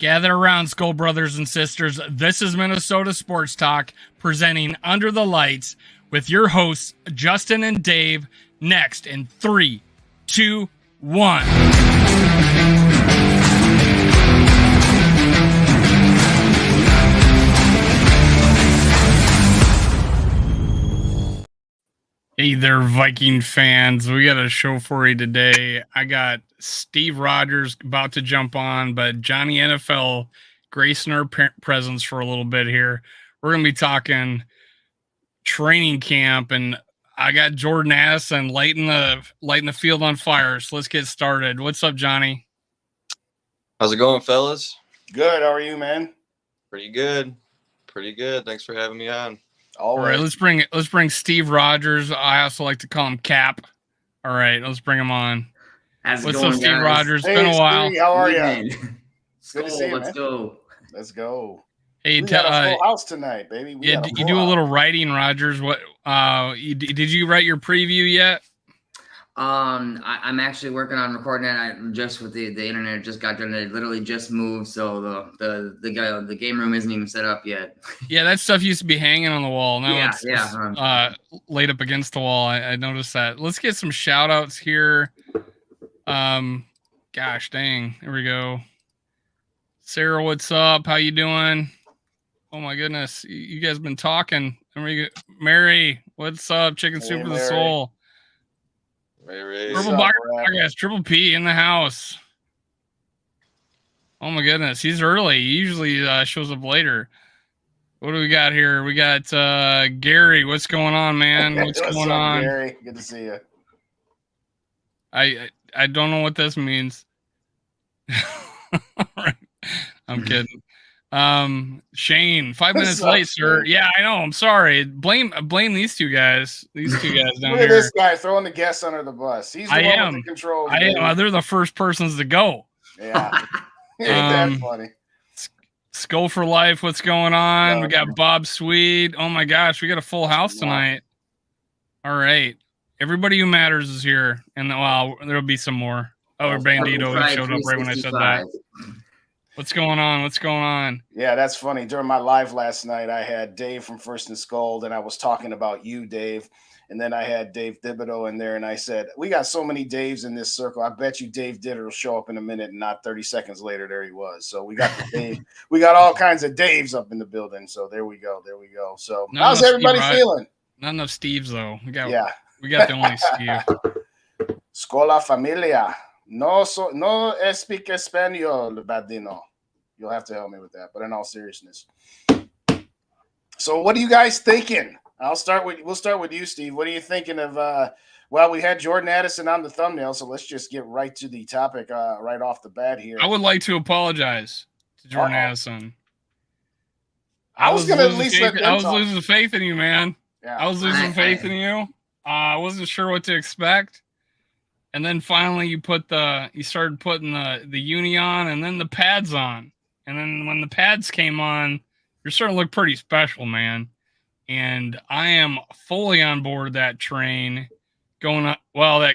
Gather around, Skull brothers and sisters. This is Minnesota Sports Talk, presenting Under the Lights with your hosts, Justin and Dave, next in 3, 2, 1. Hey there, Viking fans. We got a show for you today. I got Steve Rogers about to jump on, but Johnny NFL gracing our presence for a little bit here. We're going to be talking training camp, and I got Jordan Addison lighting the field on fire. So let's get started. What's up, Johnny? How's it going, fellas? Good. How are you, man? Pretty good. Thanks for having me on. All right, let's bring Steve Rogers. I also like to call him Cap. All right, let's bring him on. What's up, Steve Rogers? Hey, been a while. Steve, how are you? Good to see you, let's go. Let's go. Hey, we got a full house tonight, baby. You do a little writing, Rogers. What? Did you write your preview yet? I'm actually working on recording it. Just with the internet just got done. It literally just moved, so the game room isn't even set up yet. Yeah, that stuff used to be hanging on the wall. Now it's laid up against the wall. I noticed that. Let's get some shout outs here. Gosh dang, here we go. Sarah, what's up? How you doing? Oh my goodness, you guys been talking. Mary, what's up? Chicken soup for the soul. Triple P in the house. Oh my goodness, he's early. He usually shows up later. What do we got here? We got Gary. What's going on, man? What's going on, Gary? Good to see you. I don't know what this means. I'm kidding. Shane, 5 minutes late, sir. Yeah, I know. I'm sorry. Blame these two guys. These two guys down Look here. Look at this guy throwing the guests under the bus. He's the one with the control. I am. They're the first persons to go. Yeah. That's funny. Skull for life. What's going on? We got Bob Sweet. Oh my gosh, we got a full house tonight. All right. Everybody who matters is here. And there'll be some more. Bandito showed up right when I said that. What's going on? Yeah, that's funny. During my live last night, I had Dave from First and Scold, and I was talking about you, Dave. And then I had Dave Thibodeau in there, and I said, we got so many Daves in this circle. I bet you Dave Ditter will show up in a minute, and not 30 seconds later, there he was. So we got the Dave. We got all kinds of Daves up in the building. So there we go. So how's everybody feeling? Not enough Steves, though. We got the only Steve. Scola familia. No speak Espanol, Badino. You'll have to help me with that. But in all seriousness, so what are you guys thinking? We'll start with you, Steve. What are you thinking of? We had Jordan Addison on the thumbnail, so let's just get right to the topic right off the bat here. I would like to apologize to Jordan Addison. I was gonna at least let them talk. Losing faith in you, man. Yeah. I was losing faith in you. I wasn't sure what to expect. And then finally you started putting the uni on and then the pads on. And then when the pads came on, you're starting to look pretty special, man. And I am fully on board that train going up. Well,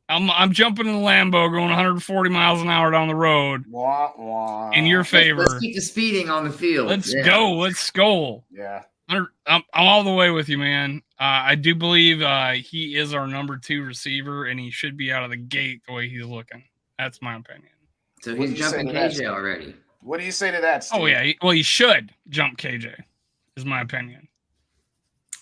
I'm jumping in the Lambo going 140 miles an hour down the road. In your favor. Let's keep the speeding on the field. Let's go. Let's go. Yeah. I'm all the way with you, man. I do believe he is our number 2 receiver, and he should be out of the gate the way he's looking. That's my opinion. So he's jumping KJ already. What do you say to that, Steve? Oh, yeah. He should jump KJ, is my opinion.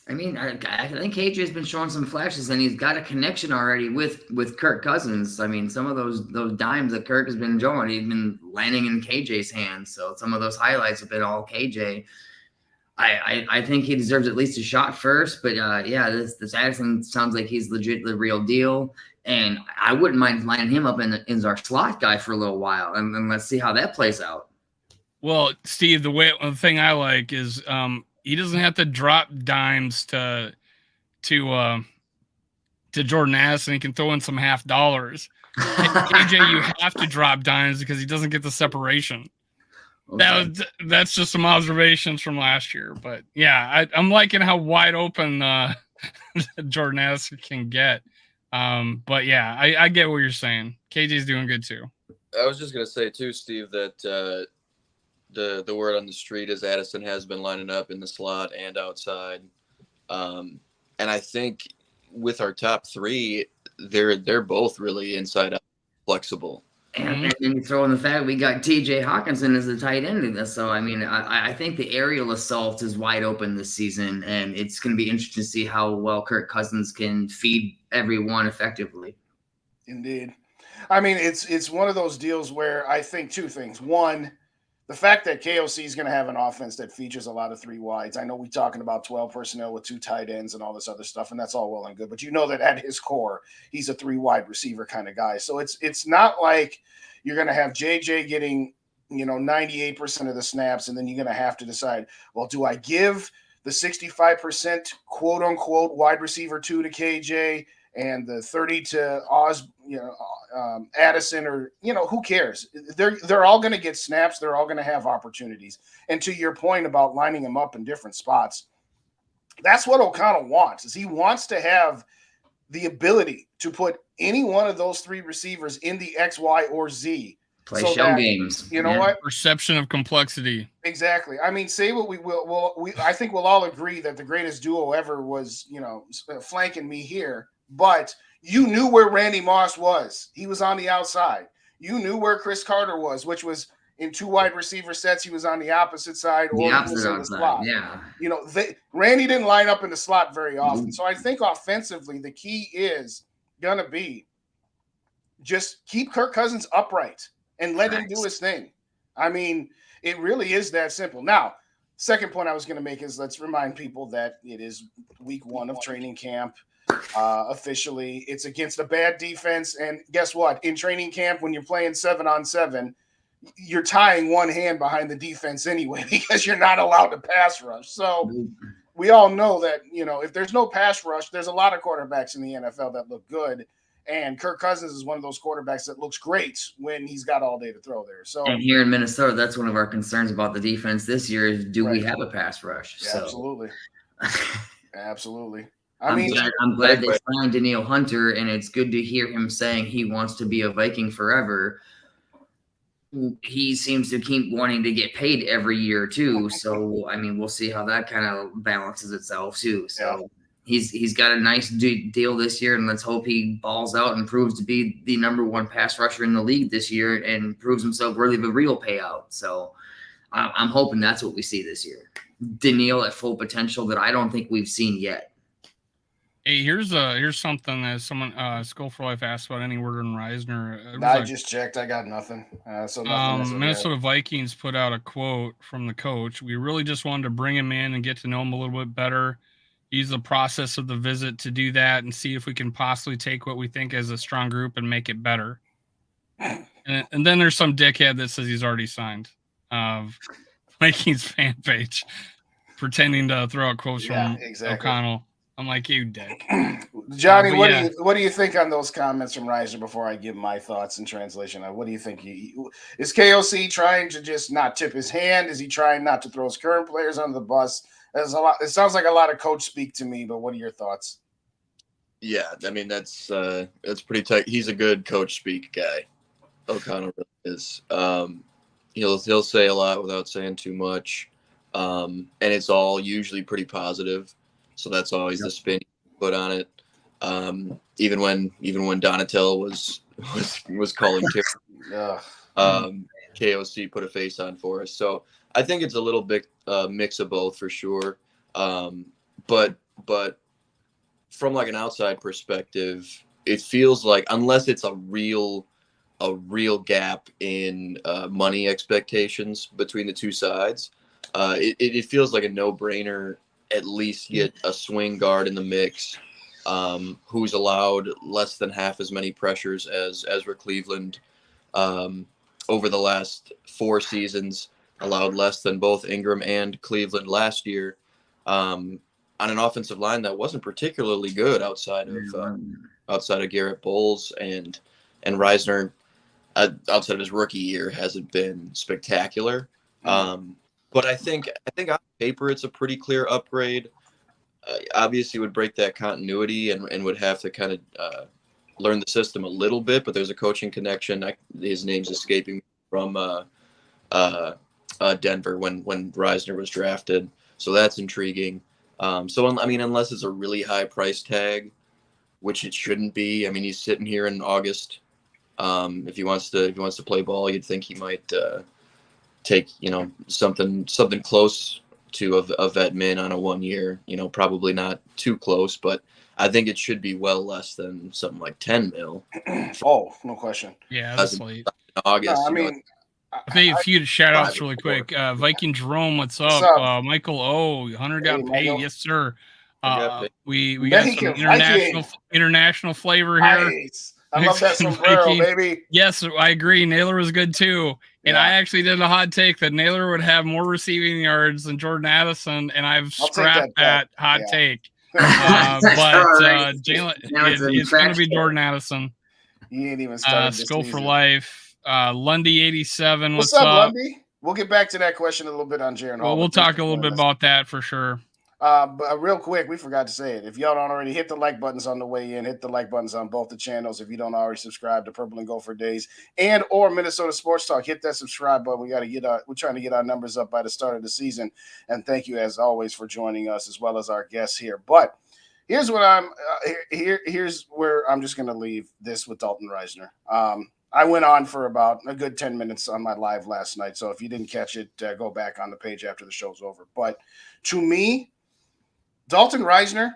I mean, I think KJ has been showing some flashes, and he's got a connection already with Kirk Cousins. I mean, some of those dimes that Kirk has been showing, he's been landing in KJ's hands. So some of those highlights have been all KJ. I think he deserves at least a shot first, but this Addison sounds like he's legit the real deal, and I wouldn't mind lining him up in our slot guy for a little while, and let's see how that plays out. Well, Steve, the thing I like is he doesn't have to drop dimes to Jordan Addison. He can throw in some $50. KJ, you have to drop dimes because he doesn't get the separation. Okay. That's just some observations from last year, but yeah, I'm liking how wide open Jordan Addison can get. But yeah, I get what you're saying. KJ's doing good too. I was just gonna say too, Steve, that the word on the street is Addison has been lining up in the slot and outside. And I think with our top three, they're both really inside out flexible. And then you throw in the fact we got TJ Hawkinson as the tight end in this. So, I mean, I think the aerial assault is wide open this season, and it's going to be interesting to see how well Kirk Cousins can feed everyone effectively. Indeed. I mean, it's one of those deals where I think two things. One, the fact that KOC is going to have an offense that features a lot of three wides. I know we're talking about 12 personnel with 2 tight ends and all this other stuff, and that's all well and good. But you know that at his core, he's a 3 wide receiver kind of guy. So it's not like you're going to have JJ getting 98% of the snaps, and then you're going to have to decide, well, do I give the 65% quote unquote wide receiver 2 to KJ and the 30 to Addison, or who cares? They're all going to get snaps. They're all going to have opportunities. And to your point about lining them up in different spots, that's what O'Connell wants. Is he wants to have the ability to put any one of those 3 receivers in the X, Y, or Z. Play show games. You know what? Perception of complexity. Exactly. I mean, say what we will. I think we'll all agree that the greatest duo ever was, flanking me here. But you knew where Randy Moss was. He was on the outside. You knew where Chris Carter was, which was in 2 wide receiver sets. He was on the opposite side or he was in the slot. Yeah. Randy didn't line up in the slot very often. So I think offensively, the key is going to be just keep Kirk Cousins upright and let him do his thing. I mean, it really is that simple. Now, second point I was going to make is let's remind people that it is week 1 of training camp. Officially, it's against a bad defense, and guess what? In training camp, when you're playing 7-on-7, you're tying one hand behind the defense anyway because you're not allowed to pass rush. So we all know that if there's no pass rush, there's a lot of quarterbacks in the NFL that look good, and Kirk Cousins is one of those quarterbacks that looks great when he's got all day to throw there. So, and here in Minnesota, that's one of our concerns about the defense this year is do we have a pass rush? Yeah, so. Absolutely. Absolutely. I'm glad they signed Danielle Hunter, and it's good to hear him saying he wants to be a Viking forever. He seems to keep wanting to get paid every year too. So, I mean, we'll see how that kind of balances itself too. So he's got a nice deal this year, and let's hope he balls out and proves to be the #1 pass rusher in the league this year and proves himself worthy of a real payout. So I'm hoping that's what we see this year. Danielle at full potential that I don't think we've seen yet. Hey, here's something that someone Skull for Life asked about any word on Risner. I just checked. I got nothing. So nothing. Minnesota Vikings put out a quote from the coach. We really just wanted to bring him in and get to know him a little bit better. Use the process of the visit to do that and see if we can possibly take what we think is a strong group and make it better. And then there's some dickhead that says he's already signed. Vikings fan page pretending to throw out quotes from O'Connell. I'm like, you dick. Johnny, what do you think on those comments from Risner before I give my thoughts in translation? What do you think? Is KOC trying to just not tip his hand? Is he trying not to throw his current players under the bus? There's a lot. It sounds like a lot of coach speak to me, but what are your thoughts? Yeah, I mean, that's pretty tight. He's a good coach speak guy. O'Connell really is. He'll say a lot without saying too much. And it's all usually pretty positive. So that's always the spin you put on it. Even when Donatello was calling KOC put a face on for us. So I think it's a little bit mix of both for sure. But from like an outside perspective, it feels like unless it's a real gap in money expectations between the two sides, it feels like a no-brainer. At least get a swing guard in the mix who's allowed less than half as many pressures as Ezra Cleveland over the last 4 seasons, allowed less than both Ingram and Cleveland last year on an offensive line that wasn't particularly good outside of Garrett Bowles and Risner outside of his rookie year hasn't been spectacular. But I think on paper it's a pretty clear upgrade. Obviously, would break that continuity and would have to kind of learn the system a little bit. But there's a coaching connection. His name's escaping me from Denver when Risner was drafted. So that's intriguing. So I mean, unless it's a really high price tag, which it shouldn't be. I mean, he's sitting here in August. If he wants to play ball, you'd think he might take something close to a vet min on a 1 year. Probably not too close, but I think it should be well less than something like 10 mil. Oh, no question. Yeah, that's late. August. No, I mean, a few shout outs really quick. Viking Jerome, what's up? Michael O. Hunter got paid. Michael. Yes, sir. got We got some international flavor here. Nice. I love that sombrero, baby. Yes, I agree. Naylor was good too. And I actually did a hot take that Naylor would have more receiving yards than Jordan Addison, and I've scrapped that hot take. But Jalen, it's going to be Jordan Addison. He ain't even started this Skull season. for life. Lundy 87. What's up, Lundy? We'll get back to that question a little bit on Jaron Hall. Well, we'll talk a little bit about that for sure. But real quick, we forgot to say it. If y'all don't already, hit the like buttons on the way in. Hit the like buttons on both the channels. If you don't already subscribe to Purple and Gopher Days and or Minnesota Sports Talk, hit that subscribe button. We're trying to get our numbers up by the start of the season. And thank you as always for joining us as well as our guests here. But here's what here's where I'm just going to leave this with Dalton Risner. I went on for about a good 10 minutes on my live last night. So if you didn't catch it, go back on the page after the show's over. But to me, Dalton Risner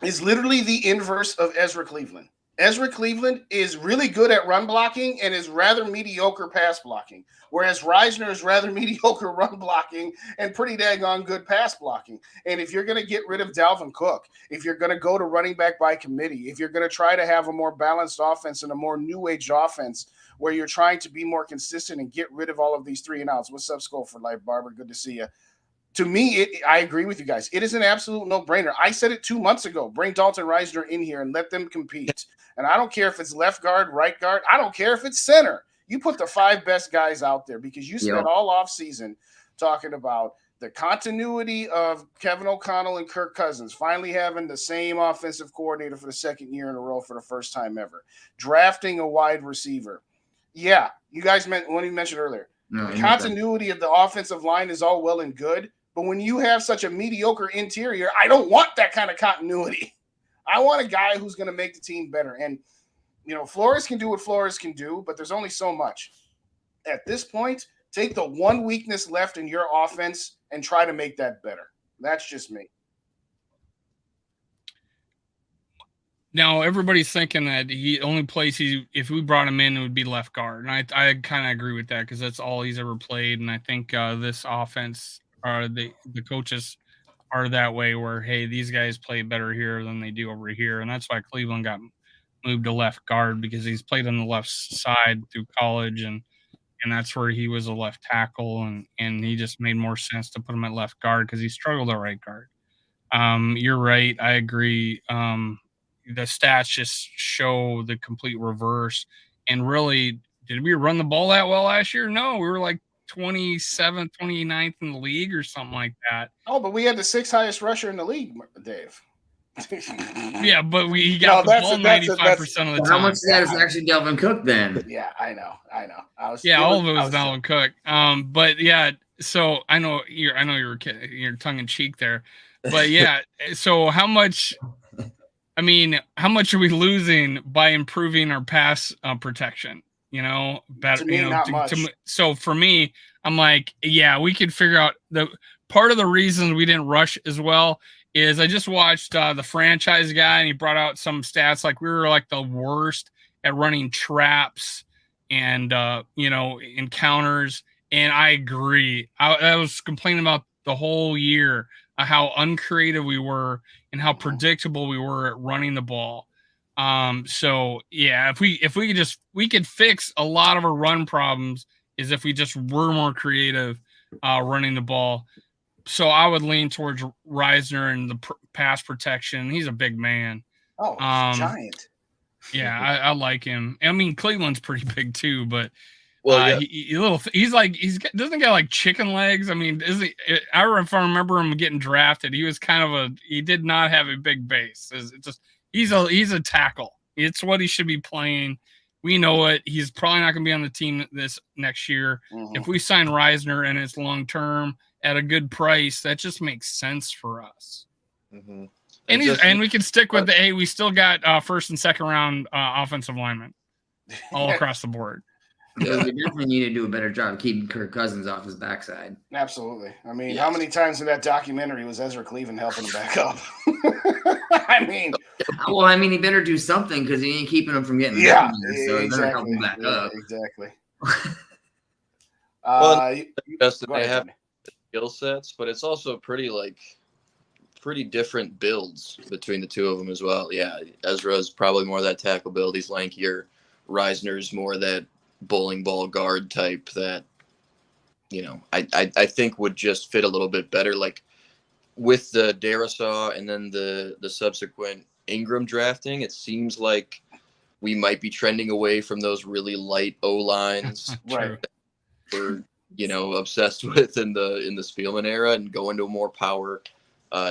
is literally the inverse of Ezra Cleveland. Ezra Cleveland is really good at run blocking and is rather mediocre pass blocking, whereas Risner is rather mediocre run blocking and pretty daggone good pass blocking. And if you're going to get rid of Dalvin Cook, if you're going to go to running back by committee, if you're going to try to have a more balanced offense and a more new age offense where you're trying to be more consistent and get rid of all of these 3 and outs. What's up, Skull for Life, Barber? Good to see you. To me, I agree with you guys. It is an absolute no-brainer. I said it 2 months ago. Bring Dalton Risner in here and let them compete. And I don't care if it's left guard, right guard. I don't care if it's center. You put the 5 best guys out there because you spent all offseason talking about the continuity of Kevin O'Connell and Kirk Cousins finally having the same offensive coordinator for the 2nd year in a row for the first time ever. Drafting a wide receiver. Yeah, you guys when you mentioned earlier. The continuity of the offensive line is all well and good. But when you have such a mediocre interior, I don't want that kind of continuity. I want a guy who's going to make the team better. And, Flores can do what Flores can do, but there's only so much. At this point, take the one weakness left in your offense and try to make that better. That's just me. Now, everybody's thinking that if we brought him in, it would be left guard. And I kind of agree with that because that's all he's ever played. And I think this offense, the coaches are that way where, hey, these guys play better here than they do over here. And that's why Cleveland got moved to left guard because he's played on the left side through college. And that's where he was a left tackle. And he just made more sense to put him at left guard because he struggled at right guard. You're right. I agree. The stats just show the complete reverse. And really, did we run the ball that well last year? No, we were like 27th, 29th in the league or something like that. Oh, but we had the 6th highest rusher in the league, Dave. Yeah, but he got the ball 95% of the time. How much of that is actually Dalvin Cook then? Yeah, I know. All of it was Dalvin Cook. But yeah, so I know you're tongue in cheek there, but yeah. So how much are we losing by improving our pass protection? Better. To me, not much. So for me, I'm like, yeah, we could figure out the part of the reason we didn't rush as well is I just watched the franchise guy and he brought out some stats like we were like the worst at running traps and encounters. And I agree. I was complaining about the whole year how uncreative we were and how predictable we were at running the ball. So yeah, if we could fix a lot of our run problems is if we just were more creative running the ball. So I would lean towards Risner and the pass protection. He's a big man. Oh, he's giant. Yeah, I like him. I mean, Cleveland's pretty big too, but doesn't he got like chicken legs? I mean, if I remember him getting drafted, he was he did not have a big base. He's a tackle. It's what he should be playing. We know it. He's probably not going to be on the team this next year. If we sign Risner and it's long term at a good price, that just makes sense for us. Mm-hmm. And we can stick with we still got first and second round offensive linemen all across the board. Yeah. We definitely need to do a better job keeping Kirk Cousins off his backside. Absolutely. I mean, how many times in that documentary was Ezra Cleveland helping him back up? I mean, he better do something because he ain't keeping him from getting down there, so he better help him back up. Exactly. Justin, they have skill sets, but it's also pretty different builds between the two of them as well. Yeah, Ezra's probably more that tackle build. He's lankier. Risner's more that bowling ball guard type that, I think would just fit a little bit better. Like with the Darisaw and then the subsequent Ingram drafting, it seems like we might be trending away from those really light O-lines right. that we're, obsessed with in the Spielman era and go into a more power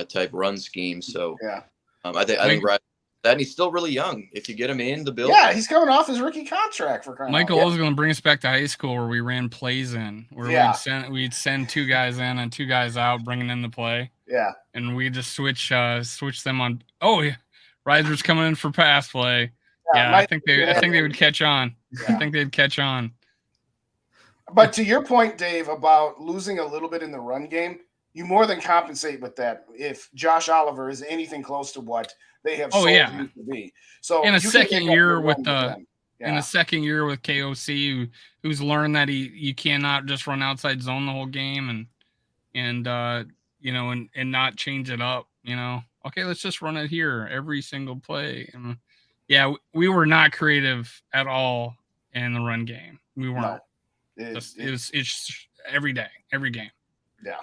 type run scheme. So yeah, I think Ryan, that he's still really young. If you get him in the build, yeah, he's coming off his rookie contract for crying out loud. Michael was going to bring us back to high school where we ran plays in, where we'd send 2 guys in and 2 guys out, bringing in the play. Yeah, and we just switch them on. Oh, yeah, Risner's coming in for pass play. Yeah, I think they would catch on. Yeah. I think they'd catch on. But to your point, Dave, about losing a little bit in the run game, you more than compensate with that if Josh Oliver is anything close to what they have sold him to be. So in a second year with KOC, who's learned that you cannot just run outside zone the whole game and not change it up. Okay, let's just run it here every single play. And we were not creative at all in the run game. We weren't. No. It's every day, every game. Yeah,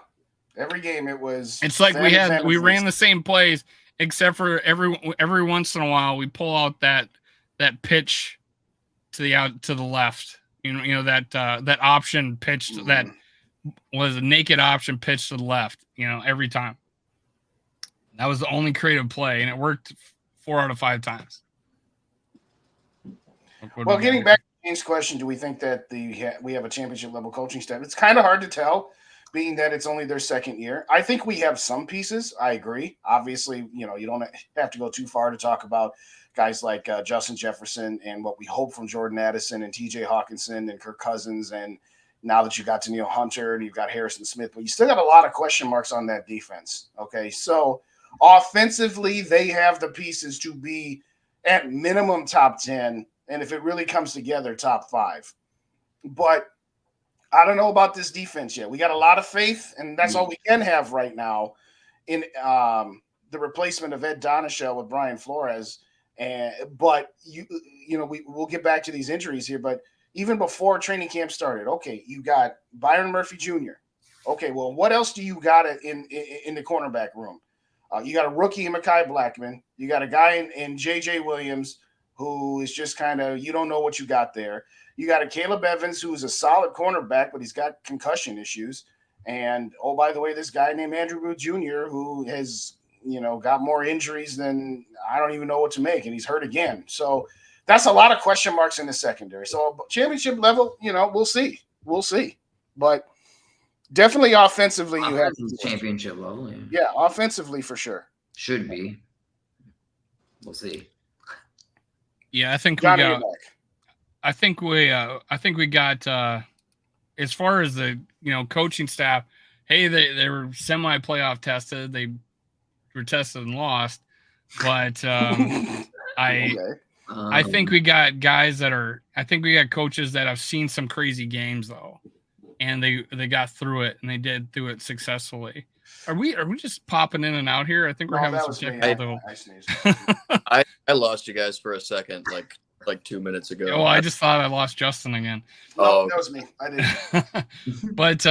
every game it was. It's like we ran the same plays, except for every once in a while we pull out that pitch to the left. That option pitch that was a naked option pitch to the left. Every time. That was the only creative play, and it worked 4 out of 5 times. Well, getting back to James' question, do we think that we have a championship level coaching staff? It's kind of hard to tell, being that it's only their second year. I think we have some pieces. I agree. Obviously, you don't have to go too far to talk about guys like Justin Jefferson and what we hope from Jordan Addison and TJ Hawkinson and Kirk Cousins. And now that you got Danielle Hunter and you've got Harrison Smith, but you still got a lot of question marks on that defense. Okay, so offensively, they have the pieces to be at minimum top 10. And if it really comes together, top 5. But I don't know about this defense yet. We got a lot of faith, and that's all we can have right now in the replacement of Ed Donaschel with Brian Flores. But we'll get back to these injuries here. But even before training camp started, okay, you got Byron Murphy Jr. Okay, well, what else do you got in the cornerback room? You got a rookie in Mekhi Blackman. You got a guy in J.J. Williams, who is just kind of, you don't know what you got there. You got a Caleb Evans, who's a solid cornerback, but he's got concussion issues. And, oh, by the way, this guy named Andrew Booth Jr., who has, got more injuries than I don't even know what to make, and he's hurt again. So that's a lot of question marks in the secondary. So championship level, we'll see. We'll see. But definitely offensively, you have championship level. Yeah, offensively for sure. Should be. We'll see. Yeah, I think Johnny, we got as far as the coaching staff. Hey, they were semi-playoff tested. They were tested and lost, but I think we got guys that are. I think we got coaches that have seen some crazy games though, and they got through it and they did through it successfully. Are we just popping in and out here? I think we're having some technical. I lost you guys for a second, like 2 minutes ago. Oh, I just thought I lost Justin again. No, that was me. I didn't. But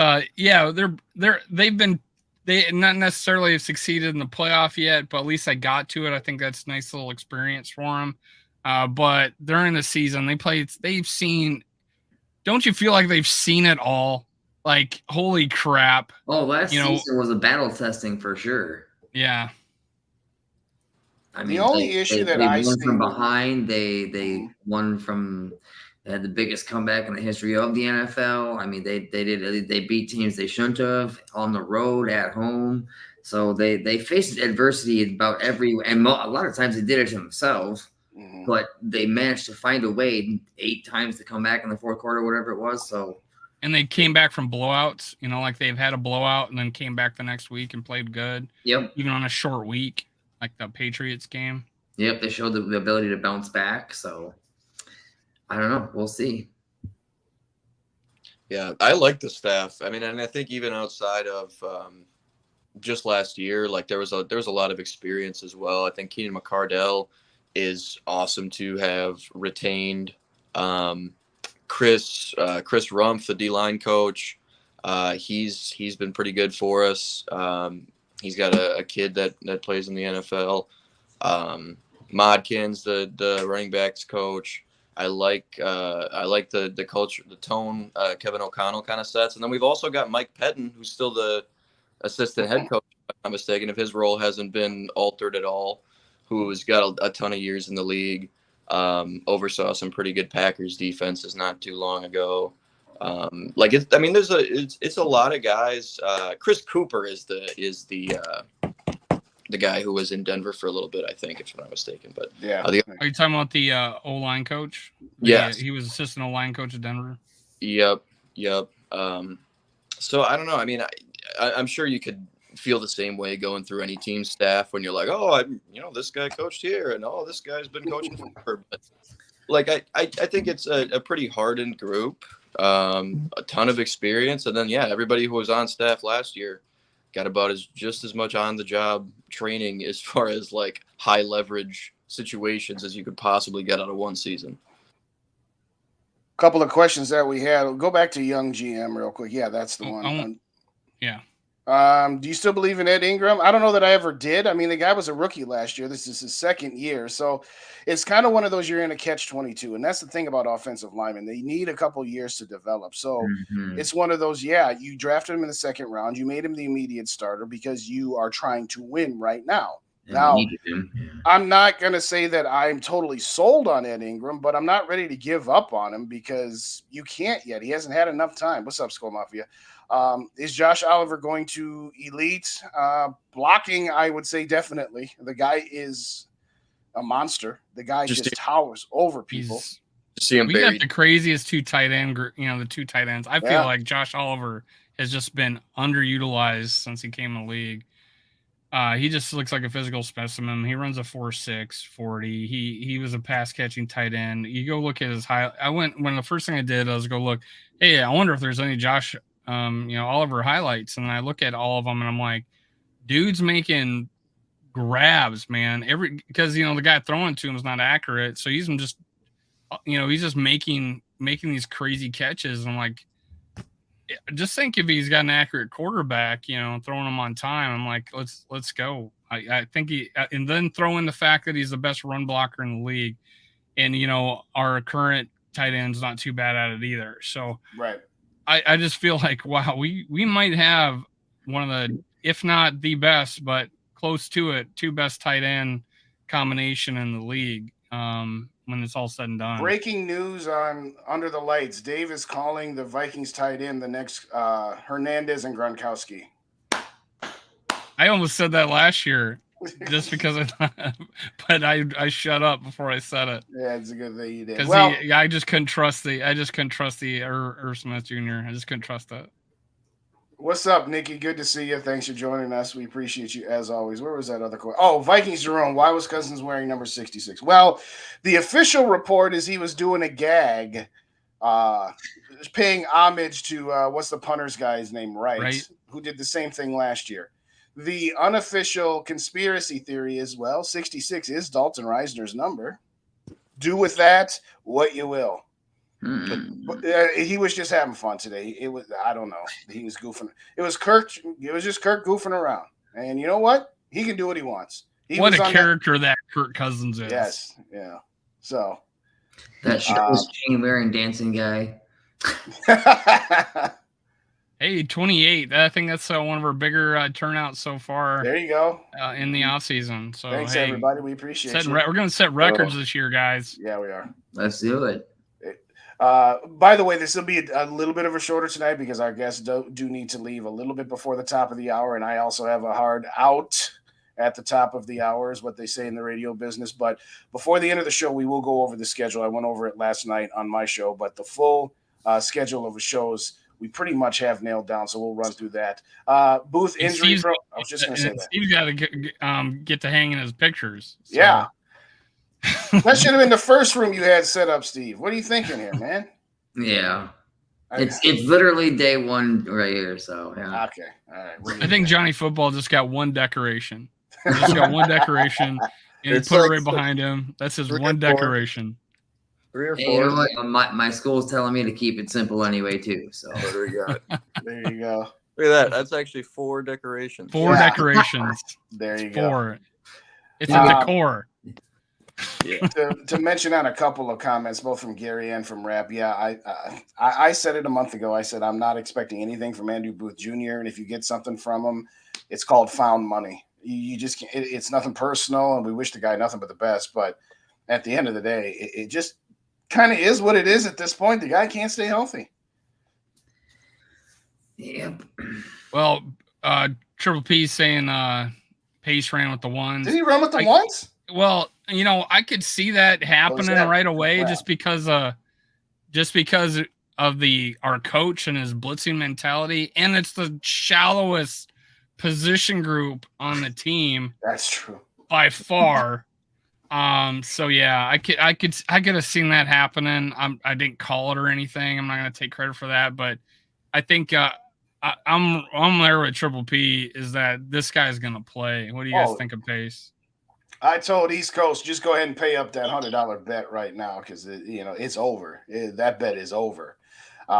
they not necessarily have succeeded in the playoff yet, but at least I got to it. I think that's a nice little experience for them. But during the season, they've seen. Don't you feel like they've seen it all? Like, holy crap. Oh, last season was a battle testing for sure. Yeah. I The mean, only issue that they I won see from with- behind. They won from. They had the biggest comeback in the history of the NFL. I mean, they beat teams they shouldn't have on the road, at home. So they faced adversity about a lot of times they did it to themselves. Mhm. But they managed to find a way 8 times to come back in the fourth quarter, whatever it was. So, and they came back from blowouts. Like they've had a blowout and then came back the next week and played good. yep, Even on a short week, like the Patriots game. yep, they showed the ability to bounce back. So, I don't know. We'll see. Yeah, I like the staff. I mean, and I think even outside of just last year, like there was a lot of experience as well. I think Keenan McCardell is awesome to have retained. Chris Rumpf, the D-line coach, he's been pretty good for us. He's got a kid that plays in the NFL. Modkins, the running backs coach. I like the culture, the tone Kevin O'Connell kind of sets. And then we've also got Mike Pettin, who's still the assistant head coach, if I'm not mistaken, if his role hasn't been altered at all, who's got a ton of years in the league. Oversaw some pretty good Packers defenses not too long ago. It's a lot of guys. Chris Cooper is the guy who was in Denver for a little bit, I think, if I'm not mistaken. But Yeah. Are you talking about the O-line coach? Yes. He was assistant O-line coach at Denver. Yep. So I don't know. I memean, I'm sure you could feel the same way going through any team staff when you're like, oh, this guy coached here, and oh, this guy's been coaching forever. But like, I think it's a pretty hardened group, a ton of experience, and then everybody who was on staff last year got about just as much on the job training as far as like high leverage situations as you could possibly get out of one season. Couple of questions that we had. We'll go back to young GM real quick. Yeah, that's the one. Yeah. Do you still believe in Ed Ingram? I don't know that I ever did. I mean, the guy was a rookie last year. This is his second year. So it's kind of one of those you're in a catch-22. And that's the thing about offensive linemen. They need a couple years to develop. So it's one of those, you drafted him in the second round. You made him the immediate starter because you are trying to win right now. Now, I'm not going to say that I'm totally sold on Ed Ingram, but I'm not ready to give up on him because you can't yet. He hasn't had enough time. What's up, Skull Mafia? Is Josh Oliver going to elite? Blocking, I would say definitely. The guy is a monster. The guy just towers over people. We got the craziest two tight end, the two tight ends. I feel like Josh Oliver has just been underutilized since he came in the league. He just looks like a physical specimen. He runs a 4.6 40. He was a pass catching tight end. You go look at his when the first thing I did was go look, hey, I wonder if there's any Josh Oliver highlights. And I look at all of them and I'm like, dude's making grabs, man. Because the guy throwing to him is not accurate. So he's just making these crazy catches. And I'm like, just think if he's got an accurate quarterback, throwing him on time, I'm like, let's go. I think and then throw in the fact that he's the best run blocker in the league. And, our current tight end's not too bad at it either. So right. I just feel like, wow, we might have one of the, if not the best, but close to it, two best tight end combination in the league. When it's all said and done. Breaking news on Under the Lights. Dave is calling the Vikings tight end the next Hernandez and Gronkowski. I almost said that last year just because but I shut up before I said it. Yeah, it's a good thing you did. Because I just couldn't trust the Smith Jr. I just couldn't trust that. What's up, Nikki? Good to see you. Thanks for joining us. We appreciate you as always. Where was that other question? Oh, Vikings Jerome. Why was Cousins wearing number 66? Well, the official report is he was doing a gag, paying homage to what's the punter's guy's name, right? Who did the same thing last year. The unofficial conspiracy theory is, 66 is Dalton Risner's number. Do with that what you will. But he was just having fun today. I don't know. He was goofing. It was just Kirk goofing around. And you know what? He can do what he wants. What a character that Kirk Cousins is. Yes. Yeah. So that shirtless chain wearing dancing guy. Hey, 28. I think that's one of our bigger turnouts so far There you go. in the off season. So Thanks, hey, everybody. We appreciate you. we're going to set records this year, guys. Yeah, we are. Let's do it. By the way, this will be a little bit of a shorter tonight because our guests do need to leave a little bit before the top of the hour, and I also have a hard out at the top of the hour, is what they say in the radio business. But before the end of the show, we will go over the schedule. I went over it last night on my show, but the full schedule of the shows we pretty much have nailed down, so we'll run through that. Booth injury. I was just going to say that. Steve's got to get to hang in his pictures. So. Yeah. That should have been the first room you had set up, Steve. What are you thinking here, man? Yeah. It's literally day one right here, so yeah. Okay. All right. I think Johnny Football just got one decoration. He just got one decoration and he put it right behind him. That's his one decoration. 3 or 4. Hey, you know what? My school's telling me to keep it simple anyway, too. So What do we got? There you go. Look at that. That's actually 4 decorations. 4 decorations. There you 4. go. It's a decor. Yeah. To mention on a couple of comments, both from Gary and from Rap, yeah, I said it a month ago. I said I'm not expecting anything from Andrew Booth Jr., and if you get something from him, it's called found money. You just can't, it's nothing personal, and we wish the guy nothing but the best. But at the end of the day, it just kind of is what it is at this point. The guy can't stay healthy. Yep. Well, Triple P saying Pace ran with the ones. Did he run with the ones? Well, you know, I could see that happening right away just because of our coach and his blitzing mentality, and it's the shallowest position group on the team. That's true by far. So yeah, I could have seen that happening. I didn't call it or anything. I'm not gonna take credit for that, but I think I'm there with Triple P is that this guy's gonna play. What do you guys think of Pace? I told East Coast, just go ahead and pay up that $100 bet right now because it's over. That bet is over.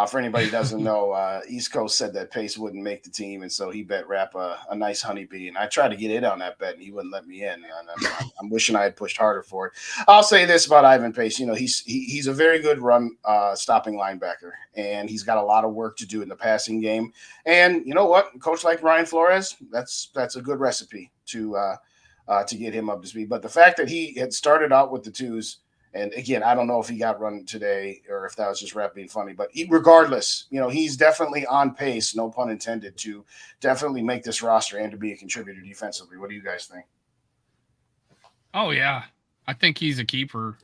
For anybody who doesn't know, East Coast said that Pace wouldn't make the team, and so he bet Rap a nice honeybee. And I tried to get in on that bet, and he wouldn't let me in. And I'm wishing I had pushed harder for it. I'll say this about Ivan Pace: he's a very good run stopping linebacker, and he's got a lot of work to do in the passing game. And you know what, a coach like Ryan Flores, that's a good recipe to get him up to speed. But the fact that he had started out with the twos. And again, I don't know if he got run today or if that was just Rap being funny, but regardless, he's definitely on pace, no pun intended, to definitely make this roster and to be a contributor defensively. What do you guys think? Oh yeah, I think he's a keeper.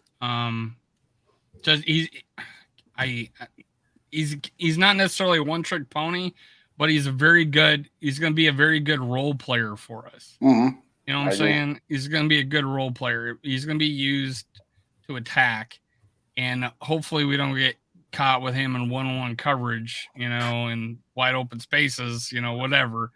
He's not necessarily a one-trick pony, but he's going to be a very good role player for us. Mm-hmm. You know what I'm saying? He's going to be a good role player. He's going to be used to attack, and hopefully we don't get caught with him in one-on-one coverage, in wide open spaces, whatever.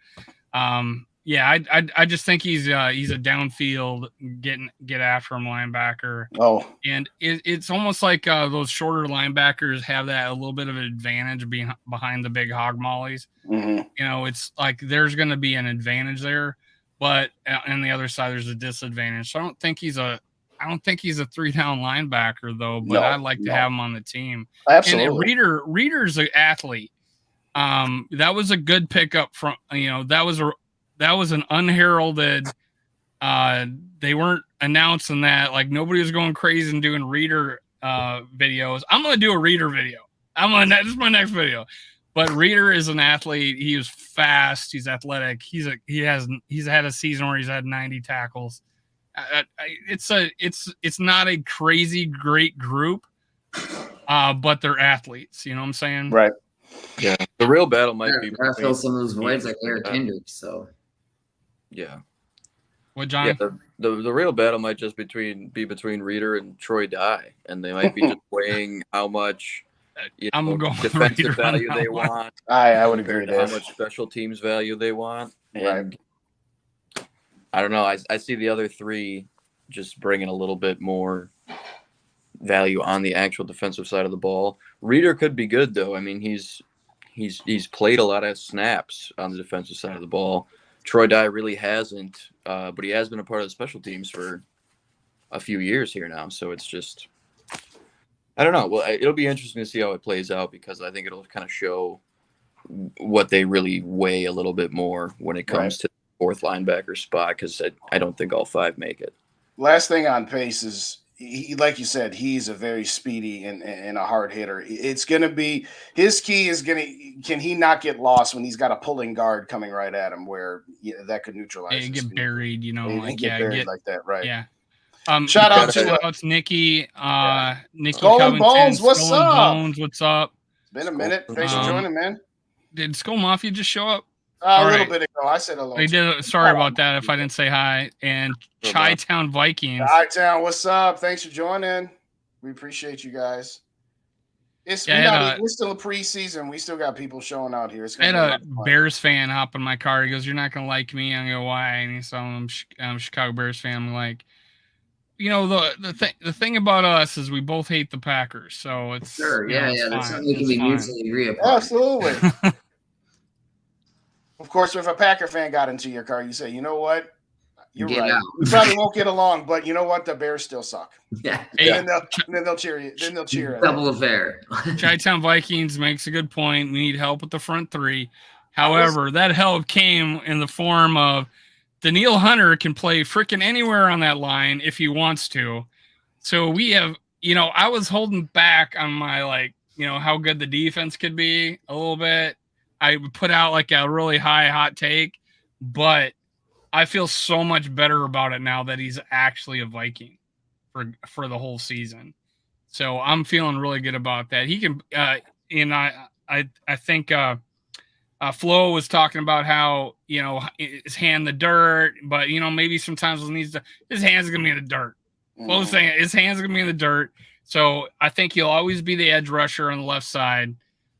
Yeah, I just think he's a downfield get after him linebacker. Oh, and it's almost like those shorter linebackers have that a little bit of an advantage behind the big hog mollies. Mm-hmm. It's like there's going to be an advantage there, but on the other side there's a disadvantage. So I don't think he's a 3-down linebacker though, but I'd like to have him on the team. Absolutely. And Reader's an athlete. That was a good pickup from, that was an unheralded, they weren't announcing that. Like nobody was going crazy and doing Reader videos. I'm going to do a Reader video. This is my next video. But Reader is an athlete. He is fast. He's athletic. He's had a season where he's had 90 tackles. It's not a crazy great group, but they're athletes. You know what I'm saying? Right. Yeah. The real battle might be fill some of those voids like Eric Hendricks. So. Yeah. What, John? Yeah. The real battle might just be between Reader and Troy Dye, and they might be just weighing how much. I'm going defensive value they want. I would agree with that. How much special teams value they want. And right. I don't know. I see the other three just bringing a little bit more value on the actual defensive side of the ball. Reader could be good though. I mean, he's played a lot of snaps on the defensive side of the ball. Troy Dye really hasn't, but he has been a part of the special teams for a few years here now. So it's just, I don't know. Well, it'll be interesting to see how it plays out because I think it'll kind of show what they really weigh a little bit more when it comes to the fourth linebacker spot, because I don't think all 5 make it. Last thing on Pace is, he, like you said, he's a very speedy and a hard hitter. It's going to be his key is going to, can he not get lost when he's got a pulling guard coming right at him where that could neutralize They his get speed. buried, you know, They like get buried like that, right? Yeah. Shout out to it's Nikki, Nikki Skull and Covington, Bones. What's Skull and up? Bones, what's up? It's been a minute. Thanks for joining, man. Did Skull Mafia just show up? A little bit ago, I said hello. They did. Sorry about that if I didn't say hi. And Chi-Town Vikings. Chi-Town, what's up? Thanks for joining. We appreciate you guys. We're still a preseason. We still got people showing out here. I had a Bears fan hop in my car. He goes, "You're not gonna like me." I go, "Why?" And he said, "I'm a Chicago Bears fan." I'm like, you know, the thing about us is we both hate the Packers, so it's sure, yeah, it's that's fine. something we can be mutually agree upon. Absolutely. Of course, if a Packer fan got into your car, you say, "You know what? You're right. We probably won't get along, but you know what? The Bears still suck." Yeah. And then they'll cheer you. Then they'll cheer. Double affair. Chi-Town Vikings makes a good point. We need help with the front 3. However, that help came in the form of Danielle Hunter can play freaking anywhere on that line if he wants to. So we have, you know, I was holding back on my, like, you know, how good the defense could be a little bit. I put out like a really hot take, but I feel so much better about it now that he's actually a Viking for the whole season. So I'm feeling really good about that. He can, and I think Flo was talking about how, you know, his hand in the dirt, but, you know, maybe sometimes his hands are going to be in the dirt. Flo's saying his hands are going to be in the dirt. So I think he'll always be the edge rusher on the left side,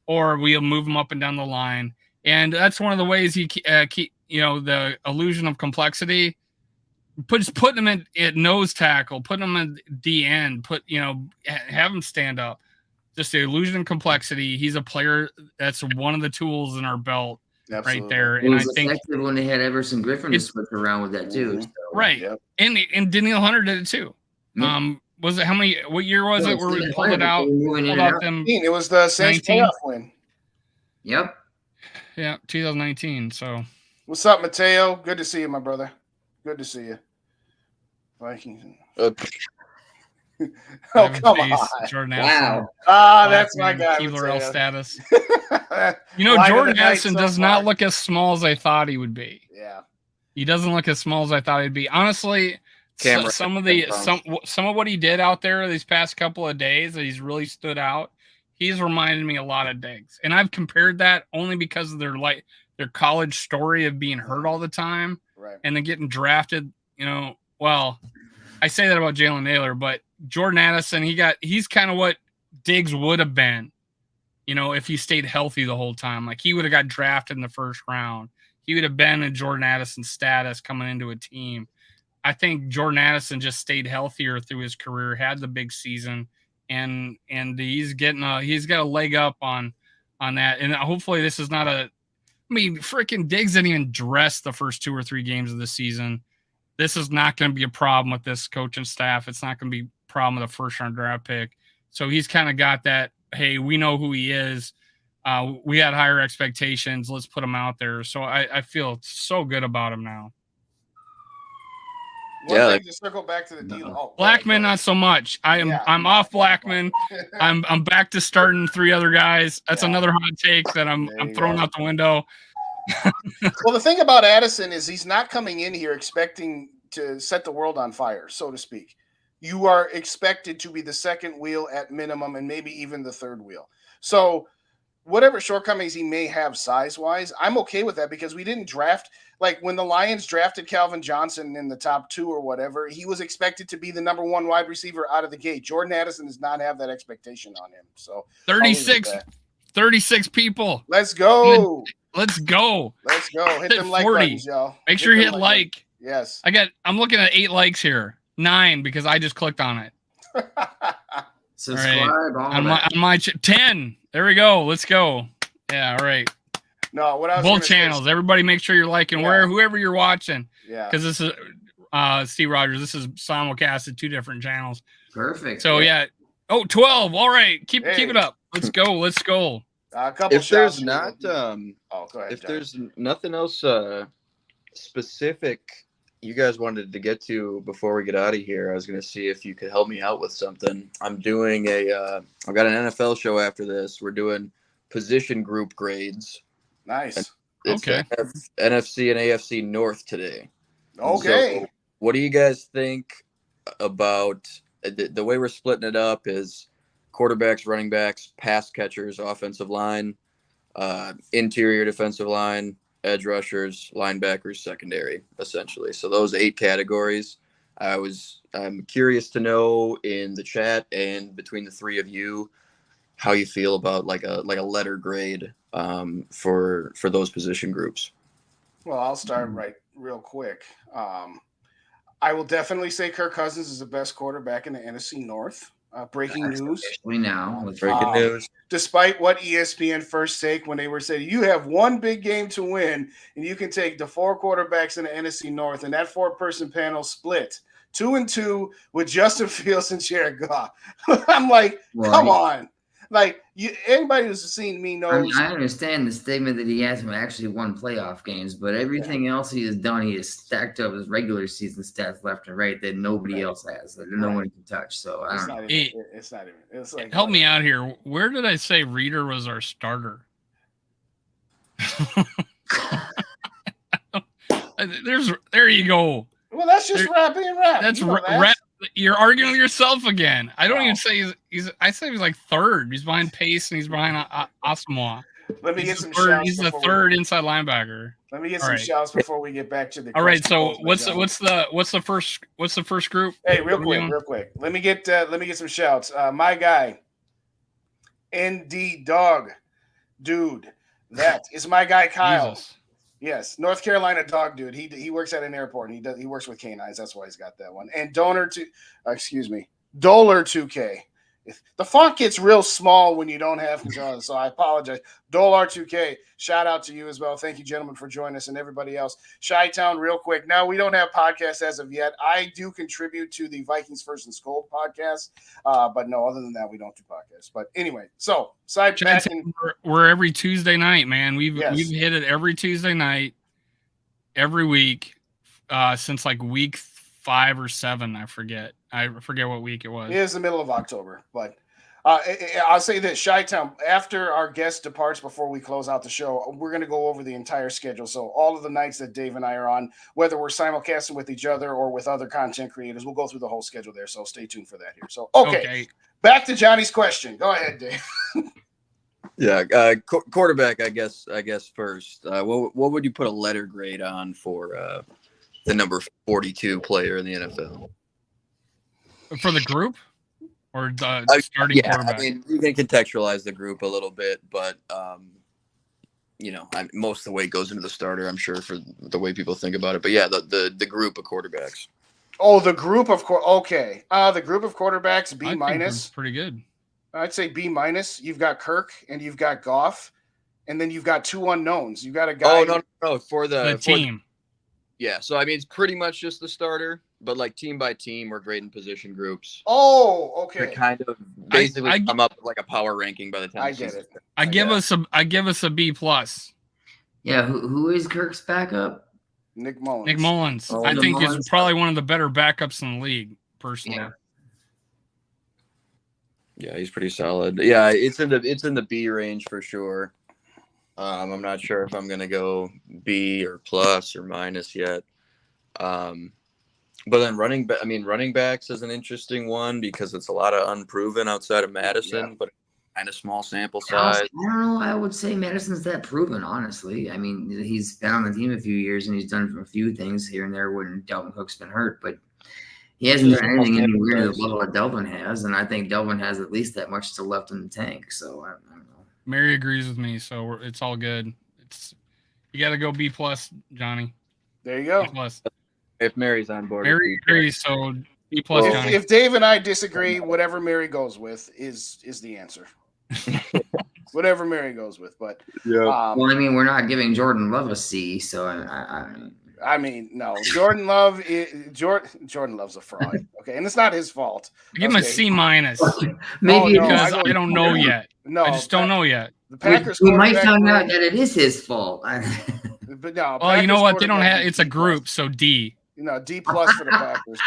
or we'll move him up and down the line. And that's one of the ways he keep, you know, the illusion of complexity. Just putting him at nose tackle, putting him at D end, have him stand up. Just the illusion of complexity. He's a player that's one of the tools in our belt. Absolutely. Right there. And I think when they had Everson Griffin to switch around with that too. So. Right. Yep. And Danielle Hunter did it too. Mm-hmm. Was it what year was it where we pulled it out? It was the Saints playoff win. Yep. Yeah, 2019. So what's up, Mateo? Good to see you, my brother. Good to see you. Vikings. Oh, come on. Jordan Addison. Wow. That's my guy. Keebler status. You know, Jordan Addison does not look as small as I thought he would be. Yeah. He doesn't look as small as I thought he'd be. Honestly, some of what he did out there these past couple of days that he's really stood out. He's reminded me a lot of Diggs. And I've compared that only because of their college story of being hurt all the time. Right. And then getting drafted, you know. Well, I say that about Jalen Naylor, but Jordan Addison, he's kind of what Diggs would have been, you know, if he stayed healthy the whole time. Like, he would have got drafted in the first round. He would have been in Jordan Addison status coming into a team. I think Jordan Addison just stayed healthier through his career, had the big season, and he's got a leg up on that. And hopefully this is not freaking Diggs didn't even dress the first 2 or 3 games of the season. This is not going to be a problem with this coaching staff. It's not going to be a problem with a first-round draft pick. So he's kind of got that, hey, we know who he is. We had higher expectations. Let's put him out there. So I feel so good about him now. One thing to circle back to the deal. Oh, Blackman, not so much. I'm off Blackman. I'm back to starting 3 other guys. That's another hot take that I'm throwing out the window. Well, the thing about Addison is he's not coming in here expecting to set the world on fire, so to speak. You are expected to be the second wheel at minimum and maybe even the third wheel. So whatever shortcomings he may have size-wise, I'm okay with that because we didn't draft – like when the Lions drafted Calvin Johnson in the top 2 or whatever, he was expected to be the number 1 wide receiver out of the gate. Jordan Addison does not have that expectation on him. So 36 people. Let's go. Let's go. Hit them like buttons, y'all. Make sure you hit like. Yes. I'm looking at 8 likes here. 9 because I just clicked on it. Subscribe on my 10. There we go. Let's go. Yeah, all right. No, what I was both channels. Everybody make sure you're liking whoever you're watching. Yeah. Because this is Steve Rogers. This is simulcast at 2 different channels. Perfect. So yeah. Oh, 12. All right. Keep it up. Let's go. A couple If shots. there's not, oh, go ahead. if John. there's nothing else specific you guys wanted to get to before we get out of here, I was going to see if you could help me out with something. I'm doing I've got an NFL show after this. We're doing position group grades. Nice. It's Okay. NFC and AFC North today. Okay. So what do you guys think about the way we're splitting it up is quarterbacks, running backs, pass catchers, offensive line, interior defensive line, edge rushers, linebackers, secondary, essentially. So those 8 categories. I'm curious to know in the chat and between the three of you how you feel about like a letter grade for those position groups. Well, I'll start real quick. I will definitely say Kirk Cousins is the best quarterback in the NFC North. Breaking news. We now with Breaking news. Despite what ESPN first take when they were saying you have one big game to win and you can take the 4 quarterbacks in the NFC North, and that 4-person panel split 2-2 with Justin Fields and Jared Goff. I'm like, come on. Like, anybody who's seen me knows. I mean, I understand the statement that he hasn't actually won playoff games, but everything else he has done, he has stacked up his regular season stats left and right that nobody else has, that no one can touch. So I don't know. It's not even. It's like, help me out here. Where did I say Reader was our starter? There you go. Well, that's just rap. That's rap. You're arguing with yourself again. I don't even say he's. I say he's like third. He's behind Pace and he's behind Asamoah. Let me get some shouts. He's the third inside linebacker. Let me get some shouts before we get back to the. All right. So what's the first group? Hey, real quick. Let me get some shouts. My guy, ND Dog, dude. That is my guy Kyle. Jesus. Yes, North Carolina dog dude. He works at an airport and he works with canines. That's why he's got that one. And Dolar 2K. The font gets real small when you don't have control, so I apologize. Dolar 2K, shout out to you as well. Thank you, gentlemen, for joining us and everybody else. Chi-Town, real quick. Now, we don't have podcasts as of yet. I do contribute to the Vikings First and Scold podcast, but no, other than that, we don't do podcasts. But anyway, so we're every Tuesday night, man. We've hit it every Tuesday night, every week, since like week 5 or 7. I forget what week it was. It is the middle of October, but I'll say this, Chi-Town, after our guest departs, before we close out the show, we're going to go over the entire schedule. So all of the nights that Dave and I are on, whether we're simulcasting with each other or with other content creators, we'll go through the whole schedule there. So stay tuned for that here. So, okay. Back to Johnny's question. Go ahead, Dave. Yeah. Quarterback, I guess first, what would you put a letter grade on for the number 42 player in the NFL? For the group or the starting quarterback? I mean, you can contextualize the group a little bit, but most of the weight goes into the starter, I'm sure, for the way people think about it. But yeah, the group of quarterbacks. Oh, the group of okay. The group of quarterbacks, B minus. Pretty good. I'd say B minus. You've got Kirk and you've got Goff, and then you've got 2 unknowns. You got a guy. Oh no, for the team. Yeah, so I mean, it's pretty much just the starter, but like team by team, we're grading position groups. Oh, okay. To kind of basically come up with like a power ranking by the time. I get it. I give us a B plus. Yeah, who is Kirk's backup? Nick Mullins. Nick Mullins. I think he's probably one of the better backups in the league, personally. Yeah, he's pretty solid. Yeah, it's in the B range for sure. I'm not sure if I'm gonna go B or plus or minus yet. But then running backs is an interesting one because it's a lot of unproven outside of Madison, but kind of small sample size. I don't know. I would say Madison's that proven, honestly. I mean, he's been on the team a few years and he's done a few things here and there when Dalton Cook's been hurt, but he hasn't done anything anywhere to the level that Dalton has, and I think Dalton has at least that much still left in the tank. So I don't know. Mary agrees with me, so it's all good. You got to go B plus, Johnny. There you go. B plus. If Mary's on board, Mary agrees, so B plus. Johnny. If Dave and I disagree, whatever Mary goes with is the answer. Whatever Mary goes with, but yeah. Well, I mean, we're not giving Jordan Love a C, so I I mean, no. Jordan Love Jordan Love's a fraud. Okay, and it's not his fault. Give him a Okay. C minus Maybe Oh, no, because I I don't know yet. No, I just don't know yet. The Packers we might quarterback find out room- that it is his fault. But no, Well, you know Packers what? They don't quarterback have. is It's a D+. group, so D. D plus for the Packers.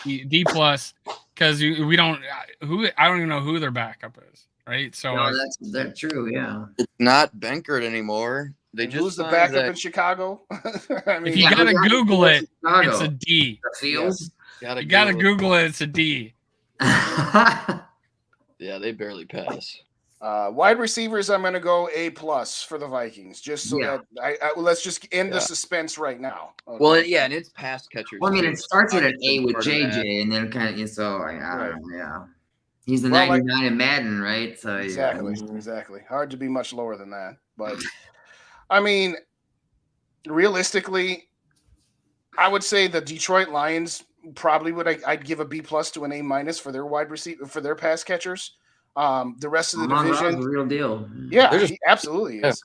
D plus, because we don't. I don't even know who their backup is. Right. So No, that's true. Yeah. It's not Benkert anymore. They And just who's the signed backup that- in Chicago? I mean, if you Yeah, gotta who got Google it, Chicago? it's a D. The Fields. Gotta You gotta Google it. Google it. It's a D. Yeah, they barely pass. wide receivers, I'm going to go A plus for the Vikings, just so Yeah. that let's just end the Yeah. suspense right now. Okay. Well, yeah, and it's pass catchers. Well, I mean, too. it starts at an A with Part of that. JJ, and then kind of so I Right. don't know. Yeah. He's the Well, 99 in Madden, right? So Exactly, yeah. exactly. Hard to be much lower than that, but I mean, realistically, I would say the Detroit Lions probably would. I'd give a B plus to an A minus for their wide receiver for their pass catchers. The rest of the Amon Ra's division, the real deal. yeah, They're just- he absolutely yeah. is.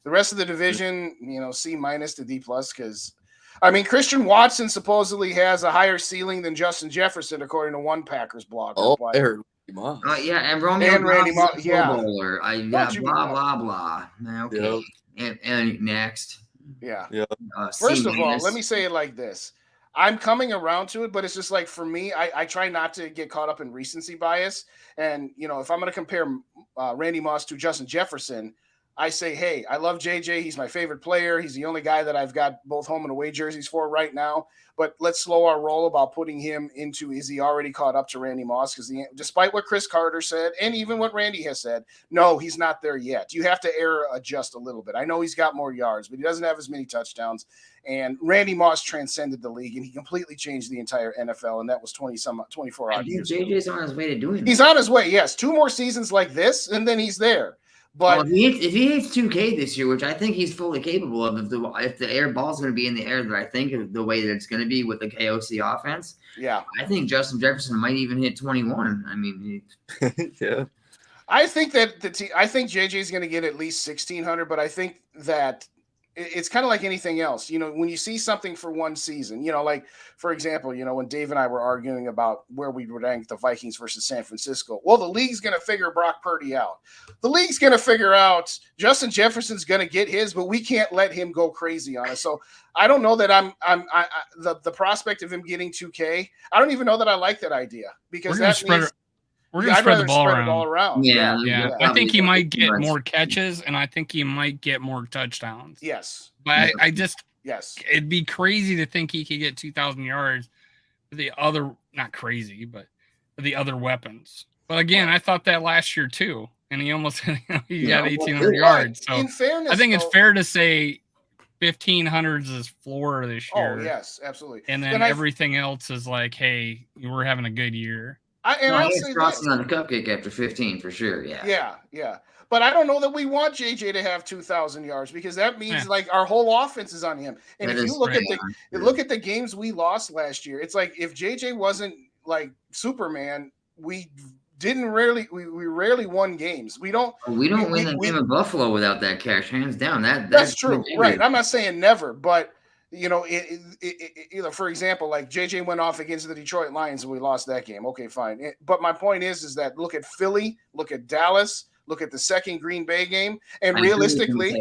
The rest of the division, C minus to D plus, because I mean Christian Watson supposedly has a higher ceiling than Justin Jefferson, according to one Packers blogger. Oh, but- I heard Moss. Yeah, and Romeo And Randy Brown's a Moss, yeah. Pro Bowler. Don't you be Blah nuts. blah blah. Okay, and next. yeah. C First of all, minus. let me say it like this. I'm coming around to it, but it's just like for me, I try not to get caught up in recency bias. And, if I'm going to compare Randy Moss to Justin Jefferson, I say, hey, I love JJ. He's my favorite player. He's the only guy that I've got both home and away jerseys for right now. But let's slow our roll about putting him into, is he already caught up to Randy Moss? Because despite what Chris Carter said, and even what Randy has said, no, he's not there yet. You have to error adjust a little bit. I know he's got more yards, but he doesn't have as many touchdowns. And Randy Moss transcended the league, and he completely changed the entire NFL, and that was 24 I odd think years ago. JJ's on his way to doing He's that. on his way, yes. 2 more seasons like this, and then he's there. But Well, if he hits 2K this year, which I think he's fully capable of, if the air ball's going to be in the air that I think of the way that it's going to be with the KOC offense, yeah, I think Justin Jefferson might even hit 21. I mean, Yeah. I think that I think JJ is going to get at least 1,600, but I think that it's kind of like anything else. When you see something for one season, like, for example, when Dave and I were arguing about where we would rank the Vikings versus San Francisco. Well, the league's going to figure Brock Purdy out. The league's going to figure out Justin Jefferson's going to get his, but we can't let him go crazy on us. So I don't know that the prospect of him getting 2K. I don't even know that I like that idea because that means We're gonna spread the ball around. Yeah. Yeah, I think he might get more catches, and I think he might get more touchdowns. Yes. But I just, Yes. it'd be crazy to think he could get 2,000 yards with the other, not crazy, but the other weapons. But again, I thought that last year too, and he almost he got 1,800 yards. So in fairness, I think it's though- fair to say 1,500s is floor this year. Oh yes, absolutely. And then everything else is like, hey, we're having a good year. I'll say frosting this. on the cupcake after 15 for sure. Yeah. Yeah. But I don't know that we want JJ to have 2,000 yards because that means like our whole offense is on him. And That if is you look right. at look at the games we lost last year, it's like if JJ wasn't like Superman, we rarely won games. We don't win the game of Buffalo without that cash, hands down. That's true, right? I'm not saying never, but for example, like JJ went off against the Detroit Lions and we lost that game. Okay, fine. But my point is that look at Philly, look at Dallas, look at the second Green Bay game, and realistically,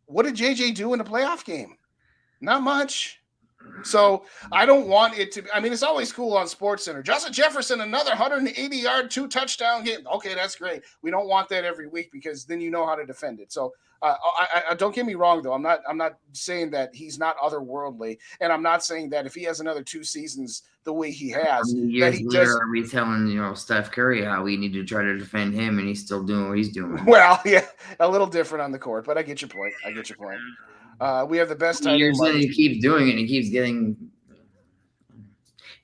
what did JJ do in the playoff game? Not much. So I don't want it to. I mean, it's always cool on SportsCenter. Justin Jefferson, another 180-yard, 2-touchdown game. Okay, that's great. We don't want that every week because then you know how to defend it. So I don't get me wrong though. I'm not saying that he's not otherworldly, and I'm not saying that if he has another 2 seasons the way he has, that he does. Are we telling Steph Curry how we need to try to defend him, and he's still doing what he's doing? Well, yeah, a little different on the court, but I get your point. We have the best tight end. He keeps doing it. And he keeps getting.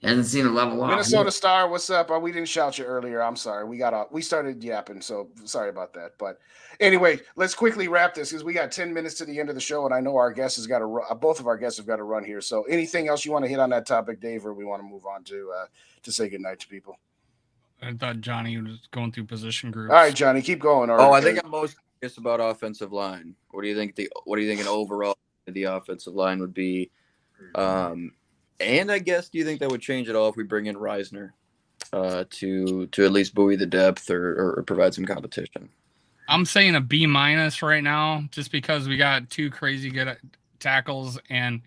Hasn't seen a level off. Minnesota Star, what's up? We didn't shout you earlier. I'm sorry. We started yapping, so sorry about that. But anyway, let's quickly wrap this because we got 10 minutes to the end of the show, and I know our guests has got to both of our guests have got to run here. So anything else you want to hit on that topic, Dave, or we want to move on to say goodnight to people? I thought Johnny was going through position groups. All right, Johnny, keep going. I think I'm most curious about offensive line. What do you think an overall the offensive line would be? And I guess, do you think that would change at all if we bring in Risner to at least buoy the depth or provide some competition? I'm saying a B- right now, just because we got 2 crazy good tackles and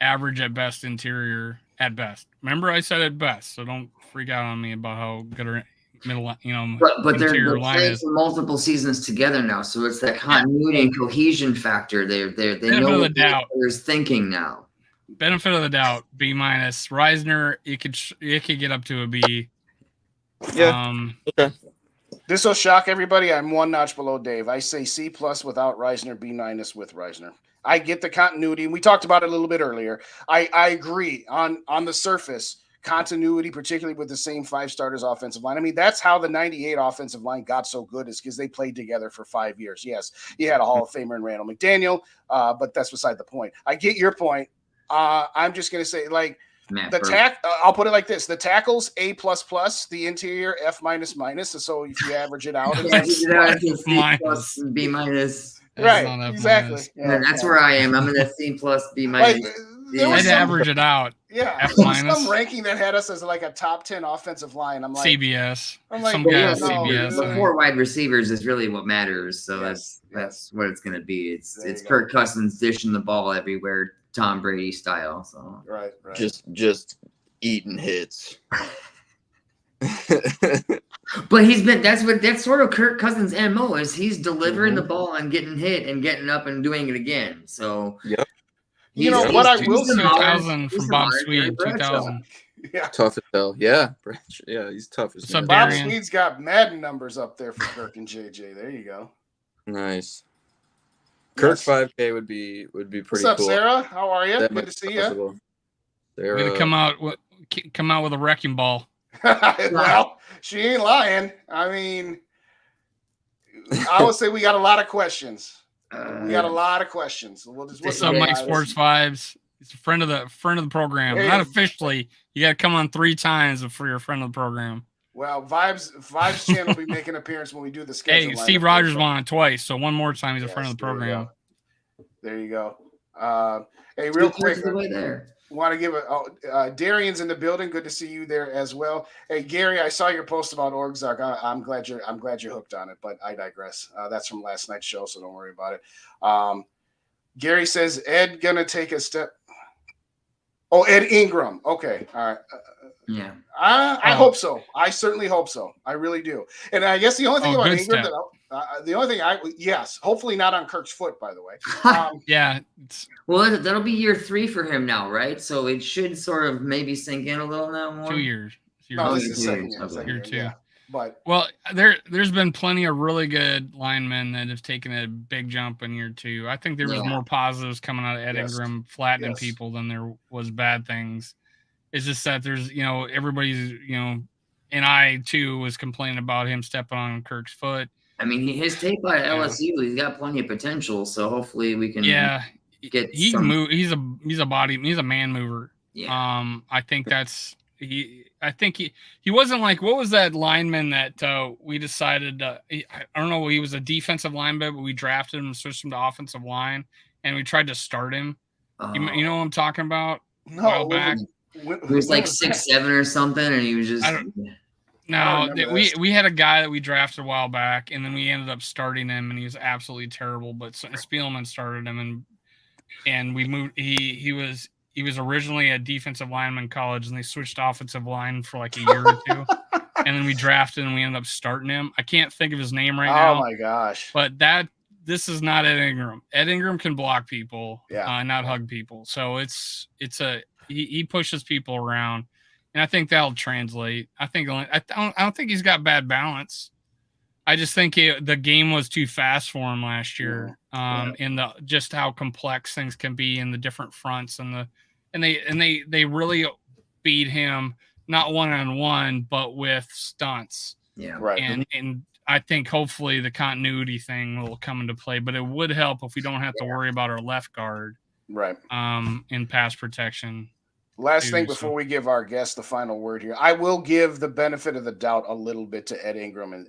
average at best interior at best. Remember, I said at best, so don't freak out on me about how good our middle, But they're interior line playing is. for multiple seasons together now, so it's that continuity and cohesion factor. They know what the players thinking now. Benefit of the doubt, B-. Risner, it could get up to a B. Yeah. Okay. This will shock everybody. I'm 1 notch below Dave. I say C+ without Risner, B- with Risner. I get the continuity, and we talked about it a little bit earlier. I agree on the surface, continuity, particularly with the same 5 starters offensive line. I mean, that's how the 98 offensive line got so good, is because they played together for 5 years. Yes, you had a Hall of Famer in Randall McDaniel, but that's beside the point. I get your point. I'm just going to say, like, I'll put it like this: the tackles A++, the interior F-. So if you average it out, it's C+, B-. Right, exactly. Yeah, that's where I am. I'm in that C+, B-. Like, I'd average it out. Yeah, F-. there was some ranking that had us as like a top 10 offensive line. I'm like CBS. I'm like, some guys no, CBS. The 4 wide receivers is really what matters. So that's what it's going to be. It's Kirk Cousins dishing the ball everywhere, Tom Brady style. So right. Just eating hits. But that's sort of Kirk Cousins' MO is he's delivering the ball and getting hit and getting up and doing it again. So yep. You know what I will say? 2000 from Bob Swede. 2000. Yeah. Tough as hell. Yeah. Yeah, he's tough as hell. Bob Swede's got Madden numbers up there for Kirk and JJ. There you go. Nice. Kirk 5K would be pretty cool. What's up, Sarah? How are you? Good to see you. We're gonna come out with a wrecking ball. Well, she ain't lying. I mean, I would say we got a lot of questions. What's up, Mike Sports Vibes? He's a friend of the program. Not officially. You got to come on 3 times before you're a friend of the program. Well, Vibes channel will be making an appearance when we do the schedule. Hey, Steve Rogers won it twice, so one more time he's a friend of the program. There you go. Hey, real quick. There. Want to give Darian's in the building. Good to see you there as well. Hey, Gary, I saw your post about Orgzark. I'm glad you're hooked on it, but I digress. That's from last night's show, so don't worry about it. Gary says Ed gonna take a step. Oh, Ed Ingram. Okay, all right. Yeah. I hope so. I certainly hope so. I really do. And I guess the only thing about Ingram hopefully not on Kirk's foot, by the way. Yeah. Well, that'll be year 3 for him now, right? So it should sort of maybe sink in a little now more. 2 years. No, this is second year 2. Yeah. But there's been plenty of really good linemen that have taken a big jump in year 2. I think there was more positives coming out of Ed Ingram flattening people than there was bad things. It's just that there's, everybody's, and I too was complaining about him stepping on Kirk's foot. I mean, his tape at LSU, he's got plenty of potential. So hopefully we can get. He can move. He's a man mover. Yeah. I think that's I think he wasn't like, what was that lineman that we decided? I don't know. He was a defensive lineman, but we drafted him and switched him to offensive line, and we tried to start him. You know what I'm talking about? No, a while back. He was like 6'7" or something, and he was just. No, we had a guy that we drafted a while back, and then we ended up starting him, and he was absolutely terrible. But Spielman started him, and we moved. He was originally a defensive lineman in college, and they switched offensive line for like a year or 2, and then we drafted and we ended up starting him. I can't think of his name right now. Oh my gosh! But this is not Ed Ingram. Ed Ingram can block people, not hug people. So he pushes people around. And I think that'll translate. I don't think he's got bad balance. I just think the game was too fast for him last year. In just how complex things can be in the different fronts and they really beat him not 1-on-1 but with stunts. Yeah, right. And I think hopefully the continuity thing will come into play. But it would help if we don't have to worry about our left guard, right? In pass protection. Last thing too, before so. we give our guest the final word here, I will give the benefit of the doubt a little bit to Ed Ingram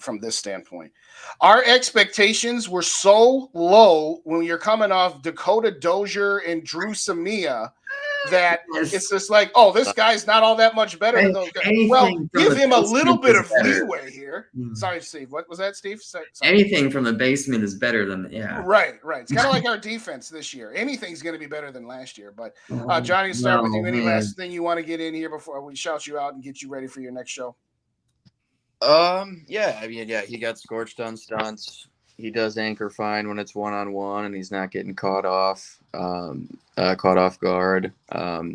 from this standpoint. Our expectations were so low when you're coming off Dakota Dozier and Drew Samia that it's just like, oh, this guy's not all that much better than those guys. Well, give him a little bit of leeway here. Sorry, Steve. What was that, Steve? Sorry. Anything from the basement is better than Right. It's kind of like our defense this year. Anything's going to be better than last year. But Johnny, start with you. Any last thing you want to get in here before we shout you out and get you ready for your next show? Yeah. I mean, yeah, he got scorched on stunts. He does anchor fine when it's 1-on-1 and he's not getting caught off guard.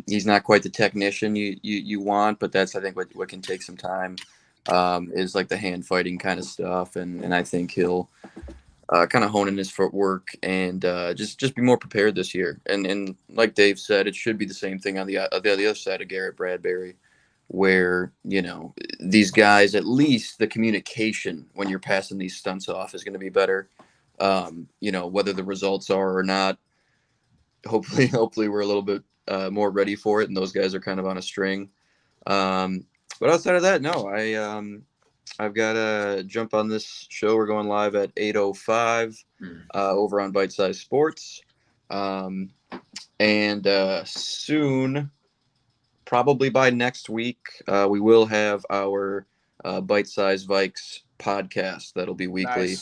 He's not quite the technician you want, but that's, I think, what can take some time, is like the hand fighting kind of stuff. And I think he'll kind of hone in his footwork and just be more prepared this year. And like Dave said, it should be the same thing on the other side of Garrett Bradbury, where, you know, these guys, at least the communication when you're passing these stunts off is going to be better. You know, whether the results are or not, hopefully we're a little bit more ready for it, and those guys are kind of on a string. But outside of that, no, I've got to jump on this show. We're going live at 8:05 over on Bite Size Sports. And soon, probably by next week, we will have our Bite Size Vikes podcast. That'll be weekly,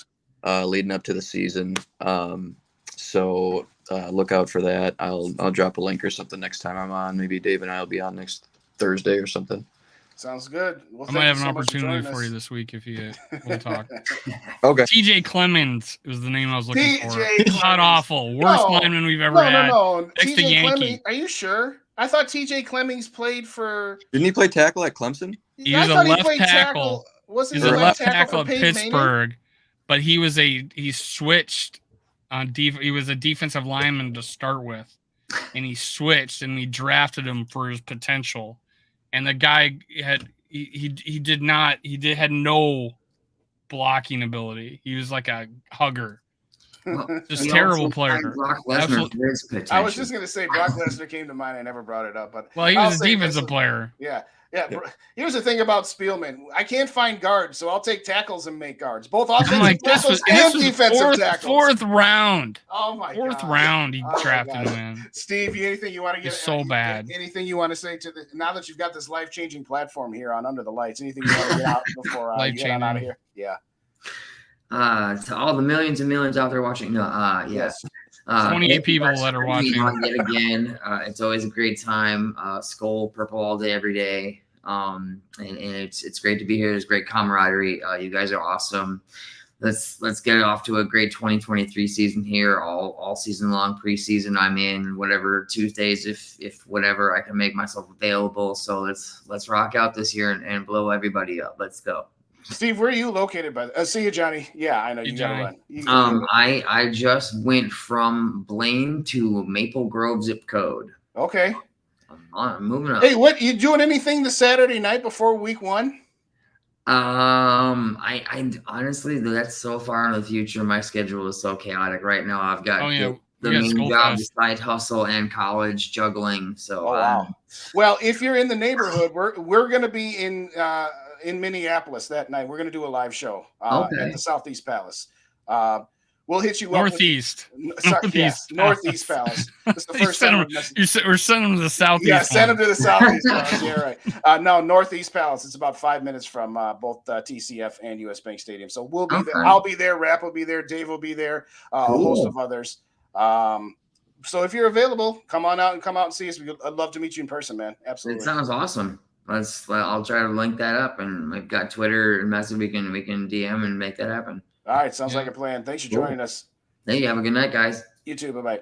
leading up to the season. So look out for that. I'll drop a link or something next time I'm on. Maybe Dave and I will be on next Thursday or something. Sounds good. Well, I might have an opportunity for you this week if you will talk. Okay. TJ Clemens was the name I was looking for. Clemens. God awful. Worst lineman we've ever had. No. Next to TJ Yankee. Clemens, are you sure? I thought TJ Clemens played for. Didn't he play tackle at Clemson? He was a left tackle. Wasn't he was he a left tackle at Peyton Pittsburgh, but he switched on he was a defensive lineman to start with, and he switched, and we drafted him for his potential. And the guy had no blocking ability. He was like a hugger. Just terrible player. Brock Lesnar. I was just going to say Brock Lesnar came to mind. I never brought it up, but he was a defensive player. Yeah. Here's the thing about Spielman. I can't find guards, so I'll take tackles and make guards. Both offensive tackles and defensive tackles. Fourth round. Oh my god. Fourth round, he drafted him in. Steve, anything you want to get? So bad. Anything you want to say to now that you've got this life-changing platform here on Under the Lights? Anything you want to get out before you get out of here? Yeah. To all the millions and millions out there watching. Yes. 28 people that are watching. Yet again, it's always a great time. Skull purple all day, every day. And it's great to be here. There's great camaraderie. You guys are awesome. Let's get it off to a great 2023 season here. All season long, preseason. I'm in whatever Tuesdays, if whatever I can make myself available. So let's rock out this year and blow everybody up. Let's go. Steve, where are you located? See you, Johnny. Yeah, I know you gotta run. I just went from Blaine to Maple Grove zip code. Okay. I'm moving up. Hey, what you doing? Anything the Saturday night before week 1? I honestly, that's so far in the future. My schedule is so chaotic right now. I've got the main job, the side hustle, and college juggling. So, wow. Well, if you're in the neighborhood, we're going to be in Minneapolis that night. We're going to do a live show at the Southeast Palace. We'll hit you Northeast. Northeast Palace. That's the first time we're sending them to the Southeast. Yeah, send them to the Southeast Palace. Yeah, right. No, Northeast Palace. It's about 5 minutes from both TCF and US Bank Stadium. So we'll be there. I'll be there. Rap will be there. Dave will be there. A host of others. So if you're available, come on out and see us. I'd love to meet you in person, man. Absolutely. It sounds awesome. I'll try to link that up, and we've got Twitter and message. We can DM and make that happen. All right, sounds like a plan. Thanks for joining us. Thank you. Have a good night, guys. You too. Bye-bye.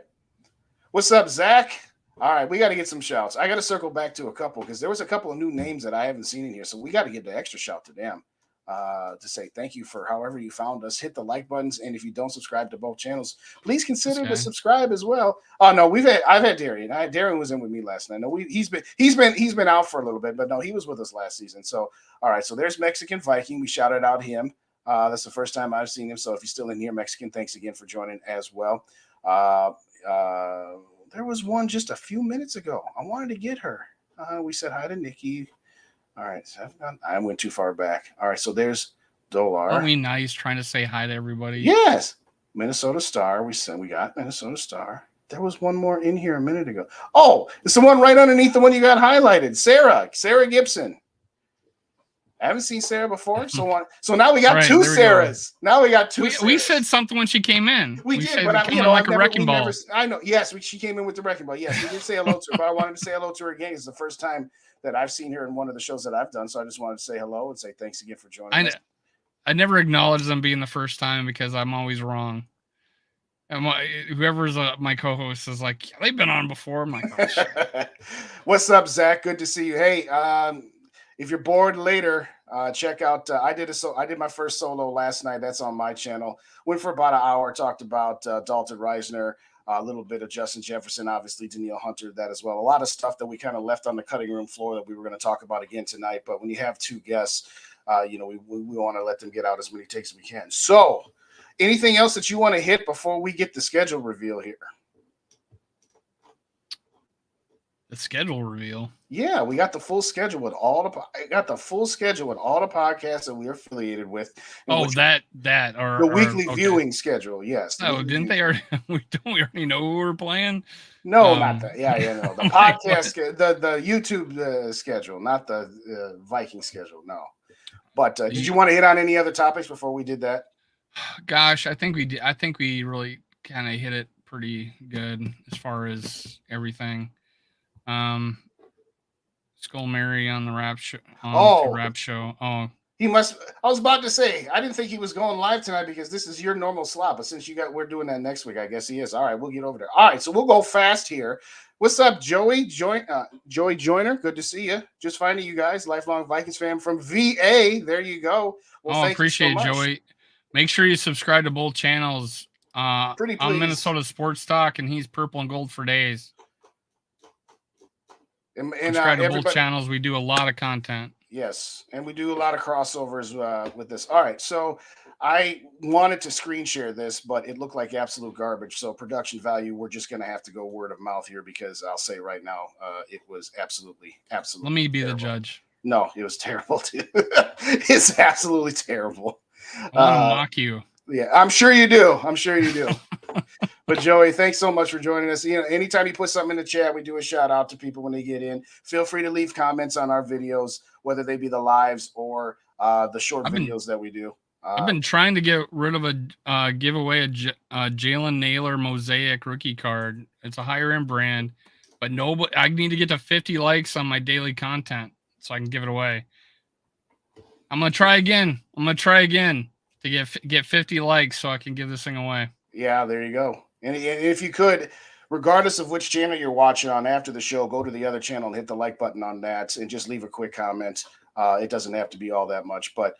What's up, Zach? All right, we got to get some shouts. I got to circle back to a couple because there was a couple of new names that I haven't seen in here, so we got to give the extra shout to them to say thank you for however you found us. Hit the like buttons, and if you don't subscribe to both channels, please consider to subscribe as well. Oh no, I've had Darian. Darian was in with me last night. No, he's been out for a little bit, but no, he was with us last season. So all right, so there's Mexican Viking. We shouted out him. That's the first time I've seen him. So if you're still in here, Mexican, thanks again for joining as well. There was one just a few minutes ago. I wanted to get her. We said hi to Nikki. All right. So I went too far back. All right. So there's Dolar. Aren't we nice trying to say hi to everybody? Yes. Minnesota Star. We said we got Minnesota Star. There was one more in here a minute ago. Oh, it's the one right underneath the one you got highlighted. Sarah Gibson. I haven't seen Sarah before. So now we got two Sarahs. Now we got two. We said something when she came in. We did, said but coming like a wrecking ball. I know. Yes, she came in with the wrecking ball. Yes, we did say hello to her, but I wanted to say hello to her again. It's the first time that I've seen her in one of the shows that I've done, so I just wanted to say hello and say thanks again for joining us. I never acknowledge them being the first time because I'm always wrong. And whoever's my co-host is like, they've been on before. I'm like, oh, shit. What's up, Zach? Good to see you. Hey, if you're bored later, check out. I did my first solo last night. That's on my channel. Went for about an hour. Talked about Dalton Risner, a little bit of Justin Jefferson, obviously Danielle Hunter, that as well. A lot of stuff that we kind of left on the cutting room floor that we were going to talk about again tonight. But when you have two guests, we want to let them get out as many takes as we can. So, anything else that you want to hit before we get the schedule reveal here? The schedule reveal. Yeah, we got the full schedule with all the podcasts that we're affiliated with. Oh, the weekly viewing schedule. Yes. Oh, didn't they already? We already know who we're playing. No, not that. Yeah, no. The podcast, the YouTube schedule, not the Viking schedule. No. But did you want to hit on any other topics before we did that? Gosh, I think we did. I think we really kind of hit it pretty good as far as everything. Skull Mary on the rap show. Oh, he must. I was about to say I didn't think he was going live tonight because this is your normal slot. But since we're doing that next week, I guess he is. All right, we'll get over there. All right, so we'll go fast here. What's up, Joey? Joey Joyner. Good to see you. Just finding you guys, lifelong Vikings fan from VA. There you go. Well, appreciate it, Joey. Make sure you subscribe to both channels. I'm Minnesota Sports Talk, and he's Purple and Gold for Days. And subscribe to both channels. We do a lot of content. Yes, and we do a lot of crossovers with this. All right, so I wanted to screen share this, but it looked like absolute garbage. So production value, we're just going to have to go word of mouth here because I'll say right now, it was absolutely. Let me be terrible. The judge. No, it was terrible too. It's absolutely terrible. I want to mock you. Yeah, I'm sure you do. But Joey, thanks so much for joining us. Anytime you put something in the chat, we do a shout out to people when they get in. Feel free to leave comments on our videos, whether they be the lives or the short videos that we do. I've been trying to get rid of a giveaway a Jalen Naylor Mosaic rookie card. It's a higher end brand, but I need to get to 50 likes on my daily content so I can give it away. I'm gonna try again to get 50 likes so I can give this thing away. Yeah, there you go. And if you could, regardless of which channel you're watching on after the show, go to the other channel and hit the like button on that and just leave a quick comment. It doesn't have to be all that much. But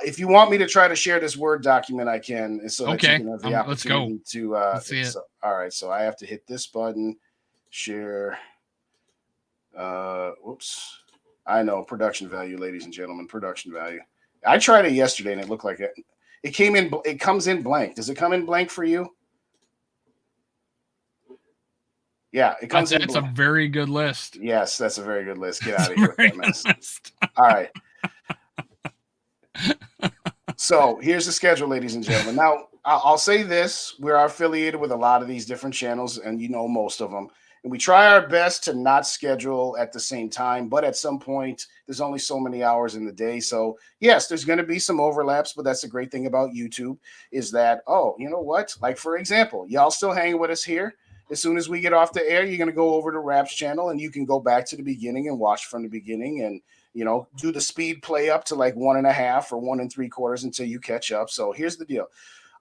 if you want me to try to share this Word document, I can. So that you can have the opportunity to let's see it. All right, so I have to hit this button, share. Whoops. I know, production value, ladies and gentlemen, production value. I tried it yesterday and it looked like it came in. It comes in blank. Does it come in blank for you? Yeah, it comes in. That's a very good list. Yes, that's a very good list. Get out of here with that mess. All right. So here's the schedule, ladies and gentlemen. Now, I'll say this. We're affiliated with a lot of these different channels, and most of them. And we try our best to not schedule at the same time, but at some point, there's only so many hours in the day. So, yes, there's going to be some overlaps, but that's the great thing about YouTube is that, you know what? Like, for example, y'all still hanging with us here. As soon as we get off the air, you're going to go over to Rap's channel, and you can go back to the beginning and watch from the beginning and, do the speed play up to like 1.5 or 1 3/4 until you catch up. So here's the deal.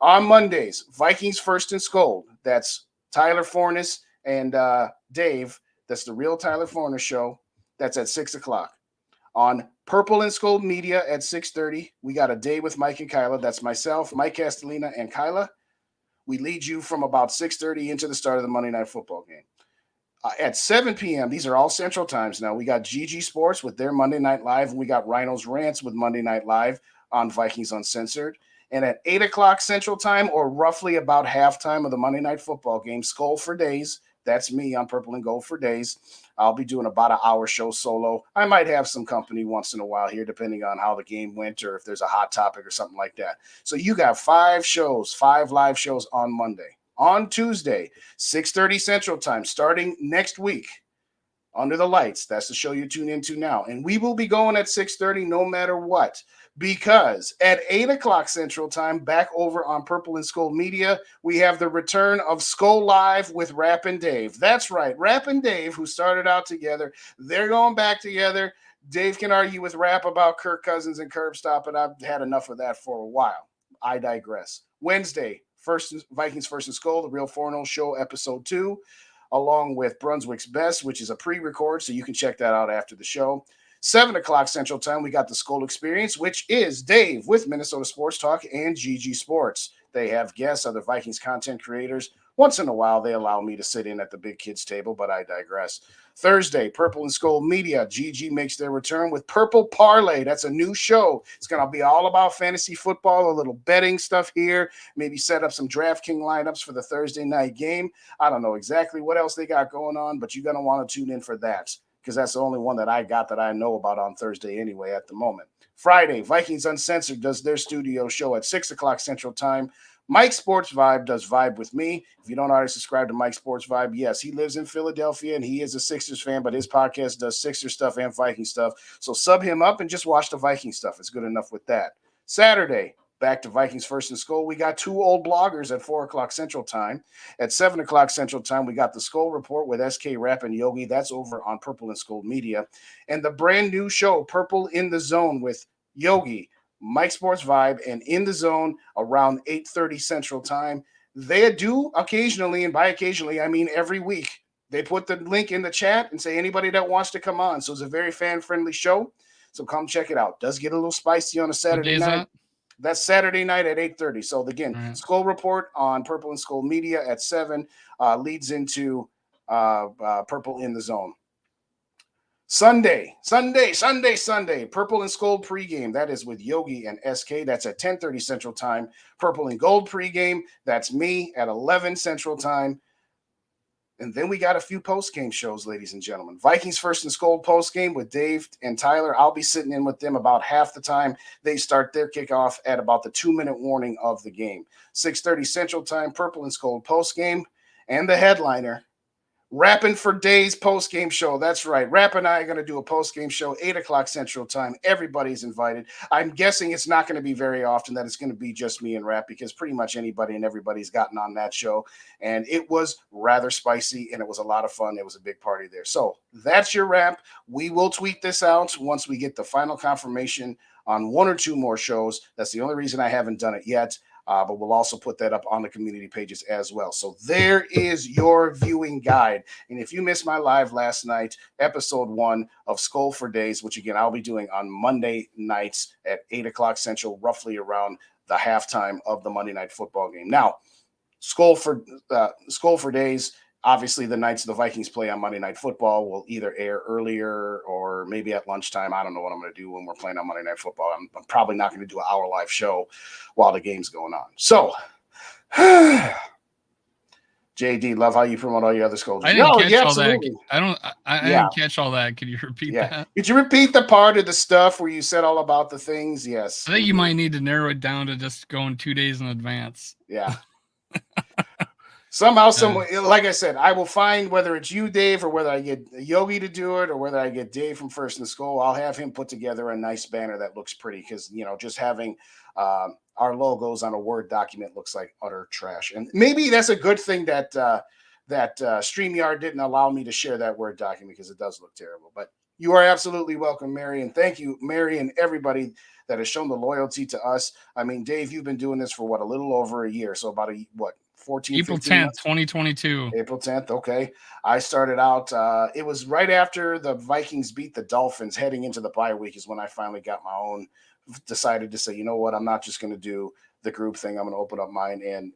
On Mondays, Vikings First and Scold. That's Tyler Fornes and Dave. That's the real Tyler Fornes show. That's at 6 o'clock. On Purple and Scold Media at 6:30, we got A Day with Mike and Kyla. That's myself, Mike Castellina, and Kyla. We lead you from about 6:30 into the start of the Monday Night Football game. At 7 p.m., these are all Central Times now. We got GG Sports with their Monday Night Live, and we got Rhino's Rants with Monday Night Live on Vikings Uncensored. And at 8 o'clock Central Time, or roughly about halftime of the Monday Night Football game, Skull for Days That's me on Purple and Gold for Days. I'll be doing about an hour show solo. I might have some company once in a while here, depending on how the game went or if there's a hot topic or something like that. So you got 5 live shows on Monday. On Tuesday, 6:30 Central Time, starting next week, Under the Lights. That's the show you tune into now. And we will be going at 6:30 no matter what, because at 8 o'clock Central Time, back over on Purple and Skull Media, we have the return of Skull Live with Rap and Dave. That's right, Rap and Dave, who started out together, they're going back together. Dave can argue with Rap about Kirk Cousins and Curb Stop, and I've had enough of that for a while. I digress. Wednesday, Vikings First and Skull, the Real 4-0 Show, Episode 2, along with Brunswick's Best, which is a pre-record, so you can check that out after the show. 7 o'clock Central Time, we got the Skull Experience, which is Dave with Minnesota Sports Talk and GG Sports. They have guests, other Vikings content creators. Once in a while, they allow me to sit in at the big kids table, but I digress. Thursday, Purple and Skull Media. GG makes their return with Purple Parlay. That's a new show. It's going to be all about fantasy football, a little betting stuff here, maybe set up some DraftKings lineups for the Thursday night game. I don't know exactly what else they got going on, but you're going to want to tune in for that, because that's the only one that I got that I know about on Thursday anyway at the moment. Friday, Vikings Uncensored does their studio show at 6 o'clock Central Time. Mike Sports Vibe does Vibe with me. If you don't already subscribe to Mike Sports Vibe, yes, he lives in Philadelphia and he is a Sixers fan, but his podcast does Sixers stuff and Viking stuff. So sub him up and just watch the Viking stuff. It's good enough with that. Saturday, back to Vikings First and Skull. We got 2 old bloggers at 4 o'clock Central Time. At 7 o'clock Central Time, we got the Skull Report with SK Rap and Yogi. That's over on Purple and Skull Media. And the brand new show, Purple in the Zone, with Yogi, Mike Sports Vibe, and In the Zone around 8:30 Central Time. They do occasionally, and by occasionally, I mean every week, they put the link in the chat and say anybody that wants to come on. So it's a very fan-friendly show. So come check it out. Does get a little spicy on a Saturday night. That's Saturday night at 8:30. So again, Skull Report on Purple and Skull Media at 7 leads into Purple in the Zone. Sunday, Purple and Skull pregame. That is with Yogi and SK. That's at 10:30 Central Time. Purple and Gold pregame. That's me at 11 Central Time. And then we got a few post-game shows, ladies and gentlemen. Vikings First and Skull post-game with Dave and Tyler. I'll be sitting in with them about half the time. They start their kickoff at about the 2-minute warning of the game. 6:30 Central Time, Purple and Skull post-game. And the headliner, Rapping for Days post-game show. That's right. Rap and I are going to do a post-game show, 8 o'clock Central Time. Everybody's invited. I'm guessing it's not going to be very often that it's going to be just me and Rap, because pretty much anybody and everybody's gotten on that show. And it was rather spicy, and it was a lot of fun. It was a big party there. So that's your Rap. We will tweet this out once we get the final confirmation on 1 or 2 more shows. That's the only reason I haven't done it yet. But we'll also put that up on the community pages as well. So there is your viewing guide. And if you missed my live last night, episode 1 of Skull for Days, which again, I'll be doing on Monday nights at 8 o'clock Central, roughly around the halftime of the Monday Night Football game. Now, Skull for Days, obviously the nights the Vikings play on Monday Night Football will either air earlier or maybe at lunchtime. I don't know what I'm going to do when we're playing on Monday Night Football. I'm probably not going to do an hour live show while the game's going on. So, JD, love how you promote all your other skulls. I didn't catch all that. I didn't catch all that. Could you repeat that? Could you repeat the part of the stuff where you said all about the things? Yes. I think you might need to narrow it down to just going 2 days in advance. Yeah. Somehow, like I said, I will find whether it's you, Dave, or whether I get Yogi to do it, or whether I get Dave from First and Skull. I'll have him put together a nice banner that looks pretty, because, you know, just having our logos on a Word document looks like utter trash. And maybe that's a good thing that StreamYard didn't allow me to share that Word document, because it does look terrible. But you are absolutely welcome, Mary, and thank you, Mary, and everybody that has shown the loyalty to us. I mean, Dave, you've been doing this for a little over a year, so about 14, April 10th, 2022. April 10th. Okay. I started out, it was right after the Vikings beat the Dolphins heading into the bye week is when I finally got my own, decided to say, you know what, I'm not just going to do the group thing. I'm going to open up mine. And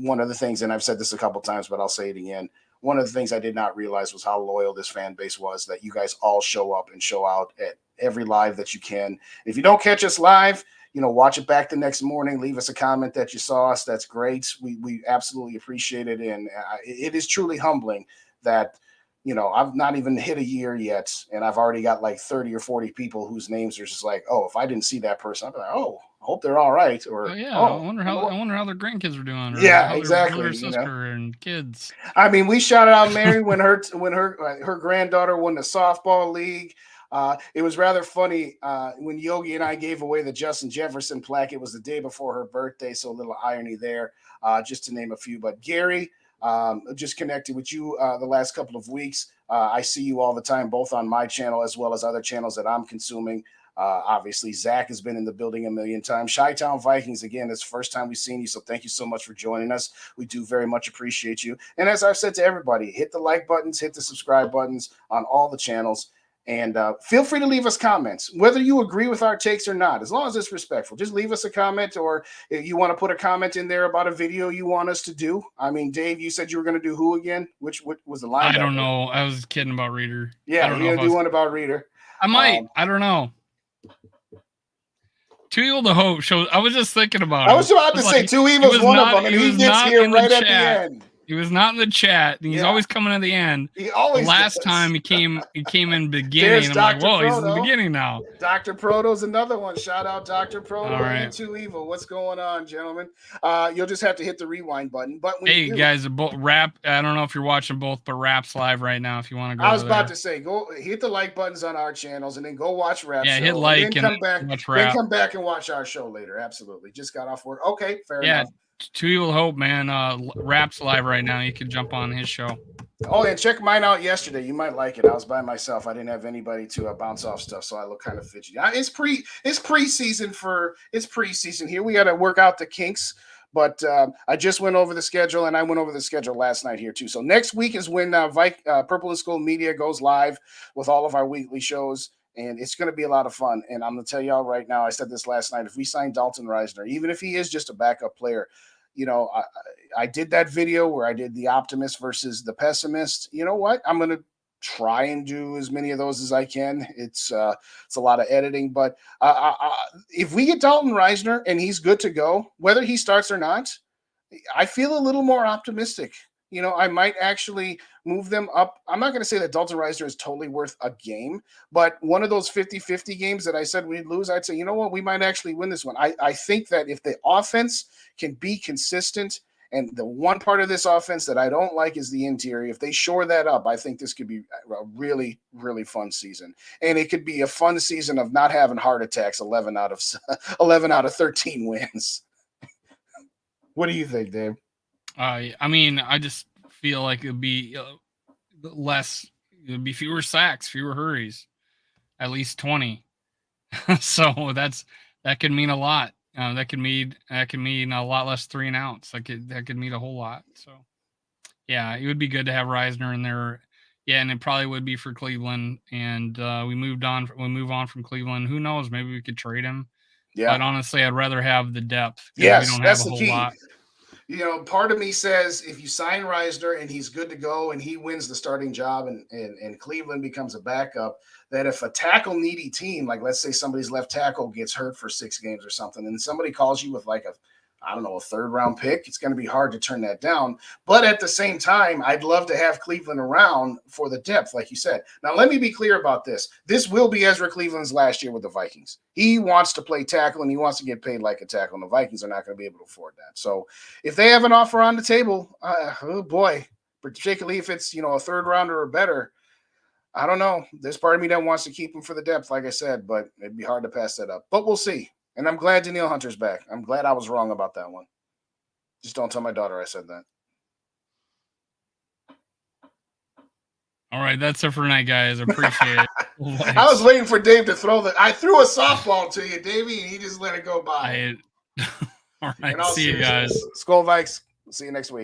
one of the things, and I've said this a couple times, but I'll say it again. One of the things I did not realize was how loyal this fan base was, that you guys all show up and show out at every live that you can. If you don't catch us live, you know, watch it back the next morning. Leave us a comment that you saw us. That's great. We absolutely appreciate it. And it is truly humbling that, you know, I've not even hit a year yet, and I've already got like 30 or 40 people whose names are just like, oh, if I didn't see that person, I'd be like, oh, I hope they're all right. Or Oh yeah, oh, I wonder how their grandkids are doing. Or yeah, how exactly. Their brother, You know? sister, and kids. I mean, we shouted out Mary when her granddaughter won the softball league. It was rather funny when Yogi and I gave away the Justin Jefferson plaque. It was the day before her birthday, so a little irony there, just to name a few. But Gary, just connected with you the last couple of weeks. I see you all the time, both on my channel as well as other channels that I'm consuming. Obviously, Zach has been in the building a million times. Chi-Town Vikings, again, it's the first time we've seen you, so thank you so much for joining us. We do very much appreciate you. And as I've said to everybody, hit the like buttons, hit the subscribe buttons on all the channels, and feel free to leave us comments, whether you agree with our takes or not, as long as it's respectful. Just leave us a comment, or if you want to put a comment in there about a video you want us to do. I mean, Dave, you said you were going to do who again? What was the line? I don't know. I was kidding about Reader. Yeah, we're going to do one about Reader. I might. I don't know. Too Evil to Hope shows. I was just thinking about it. I was about to say Too Evil's one of them, and he gets here right at the end. He was not in the chat. He's always coming at the end. He always. The last time he came in beginning. And I'm like, whoa, he's in the beginning now. Dr. Proto's another one. Shout out Dr. Proto and Too Evil. What's going on, gentlemen? You'll just have to hit the rewind button. But when hey guys, both rap. I don't know if you're watching both, but Rap's live right now. If you want to go. I was about to say, go hit the like buttons on our channels, and then go watch Rap. Yeah, show, hit like and then come back and watch our show later. Absolutely. Just got off work. Okay, fair enough. Too Evil to Hope, man. Rap's live right now. You can jump on his show. Oh, and check mine out yesterday. You might like it. I was by myself. I didn't have anybody to bounce off stuff, so I look kind of fidgety. It's preseason here. We got to work out the kinks. But I just went over the schedule, and I went over the schedule last night here too. So next week is when Purple and Skull Media goes live with all of our weekly shows. And it's going to be a lot of fun. And I'm going to tell y'all right now, I said this last night, if we sign Dalton Risner, even if he is just a backup player, you know, I did that video where I did the optimist versus the pessimist. You know what? I'm going to try and do as many of those as I can. It's a lot of editing. But if we get Dalton Risner and he's good to go, whether he starts or not, I feel a little more optimistic. You know, I might actually move them up. I'm not going to say that Dalton Risner is totally worth a game, but one of those 50-50 games that I said we'd lose, I'd say, you know what, we might actually win this one. I think that if the offense can be consistent, and the one part of this offense that I don't like is the interior, if they shore that up, I think this could be a really, really fun season. And it could be a fun season of not having heart attacks 11 out of 13 wins. What do you think, Dave? I mean, I just feel like it'd be it'd be fewer sacks, fewer hurries, at least 20. So that could mean a lot. That could mean a lot less 3 and outs. That could mean a whole lot. So yeah, it would be good to have Risner in there. Yeah, and it probably would be for Cleveland. And we move on from Cleveland. Who knows? Maybe we could trade him. Yeah. But honestly, I'd rather have the depth. Yes, we don't that's have a the whole key. lot. You know, part of me says if you sign Risner and he's good to go and he wins the starting job and Cleveland becomes a backup, that if a tackle needy team, like let's say somebody's left tackle gets hurt for 6 games or something, and somebody calls you with like a 3rd-round pick, it's going to be hard to turn that down. But at the same time, I'd love to have Cleveland around for the depth, like you said. Now, let me be clear about this. This will be Ezra Cleveland's last year with the Vikings. He wants to play tackle, and he wants to get paid like a tackle, and the Vikings are not going to be able to afford that. So if they have an offer on the table, oh boy, particularly if it's, a 3rd rounder or better, I don't know. There's part of me that wants to keep him for the depth, like I said, but it'd be hard to pass that up. But we'll see. And I'm glad Danielle Hunter's back. I'm glad I was wrong about that one. Just don't tell my daughter I said that. All right, that's it for tonight, guys. I appreciate it. I was waiting for Dave to throw I threw a softball to you, Davey, and he just let it go by. All right, see you guys. Skull Vikes. See you next week.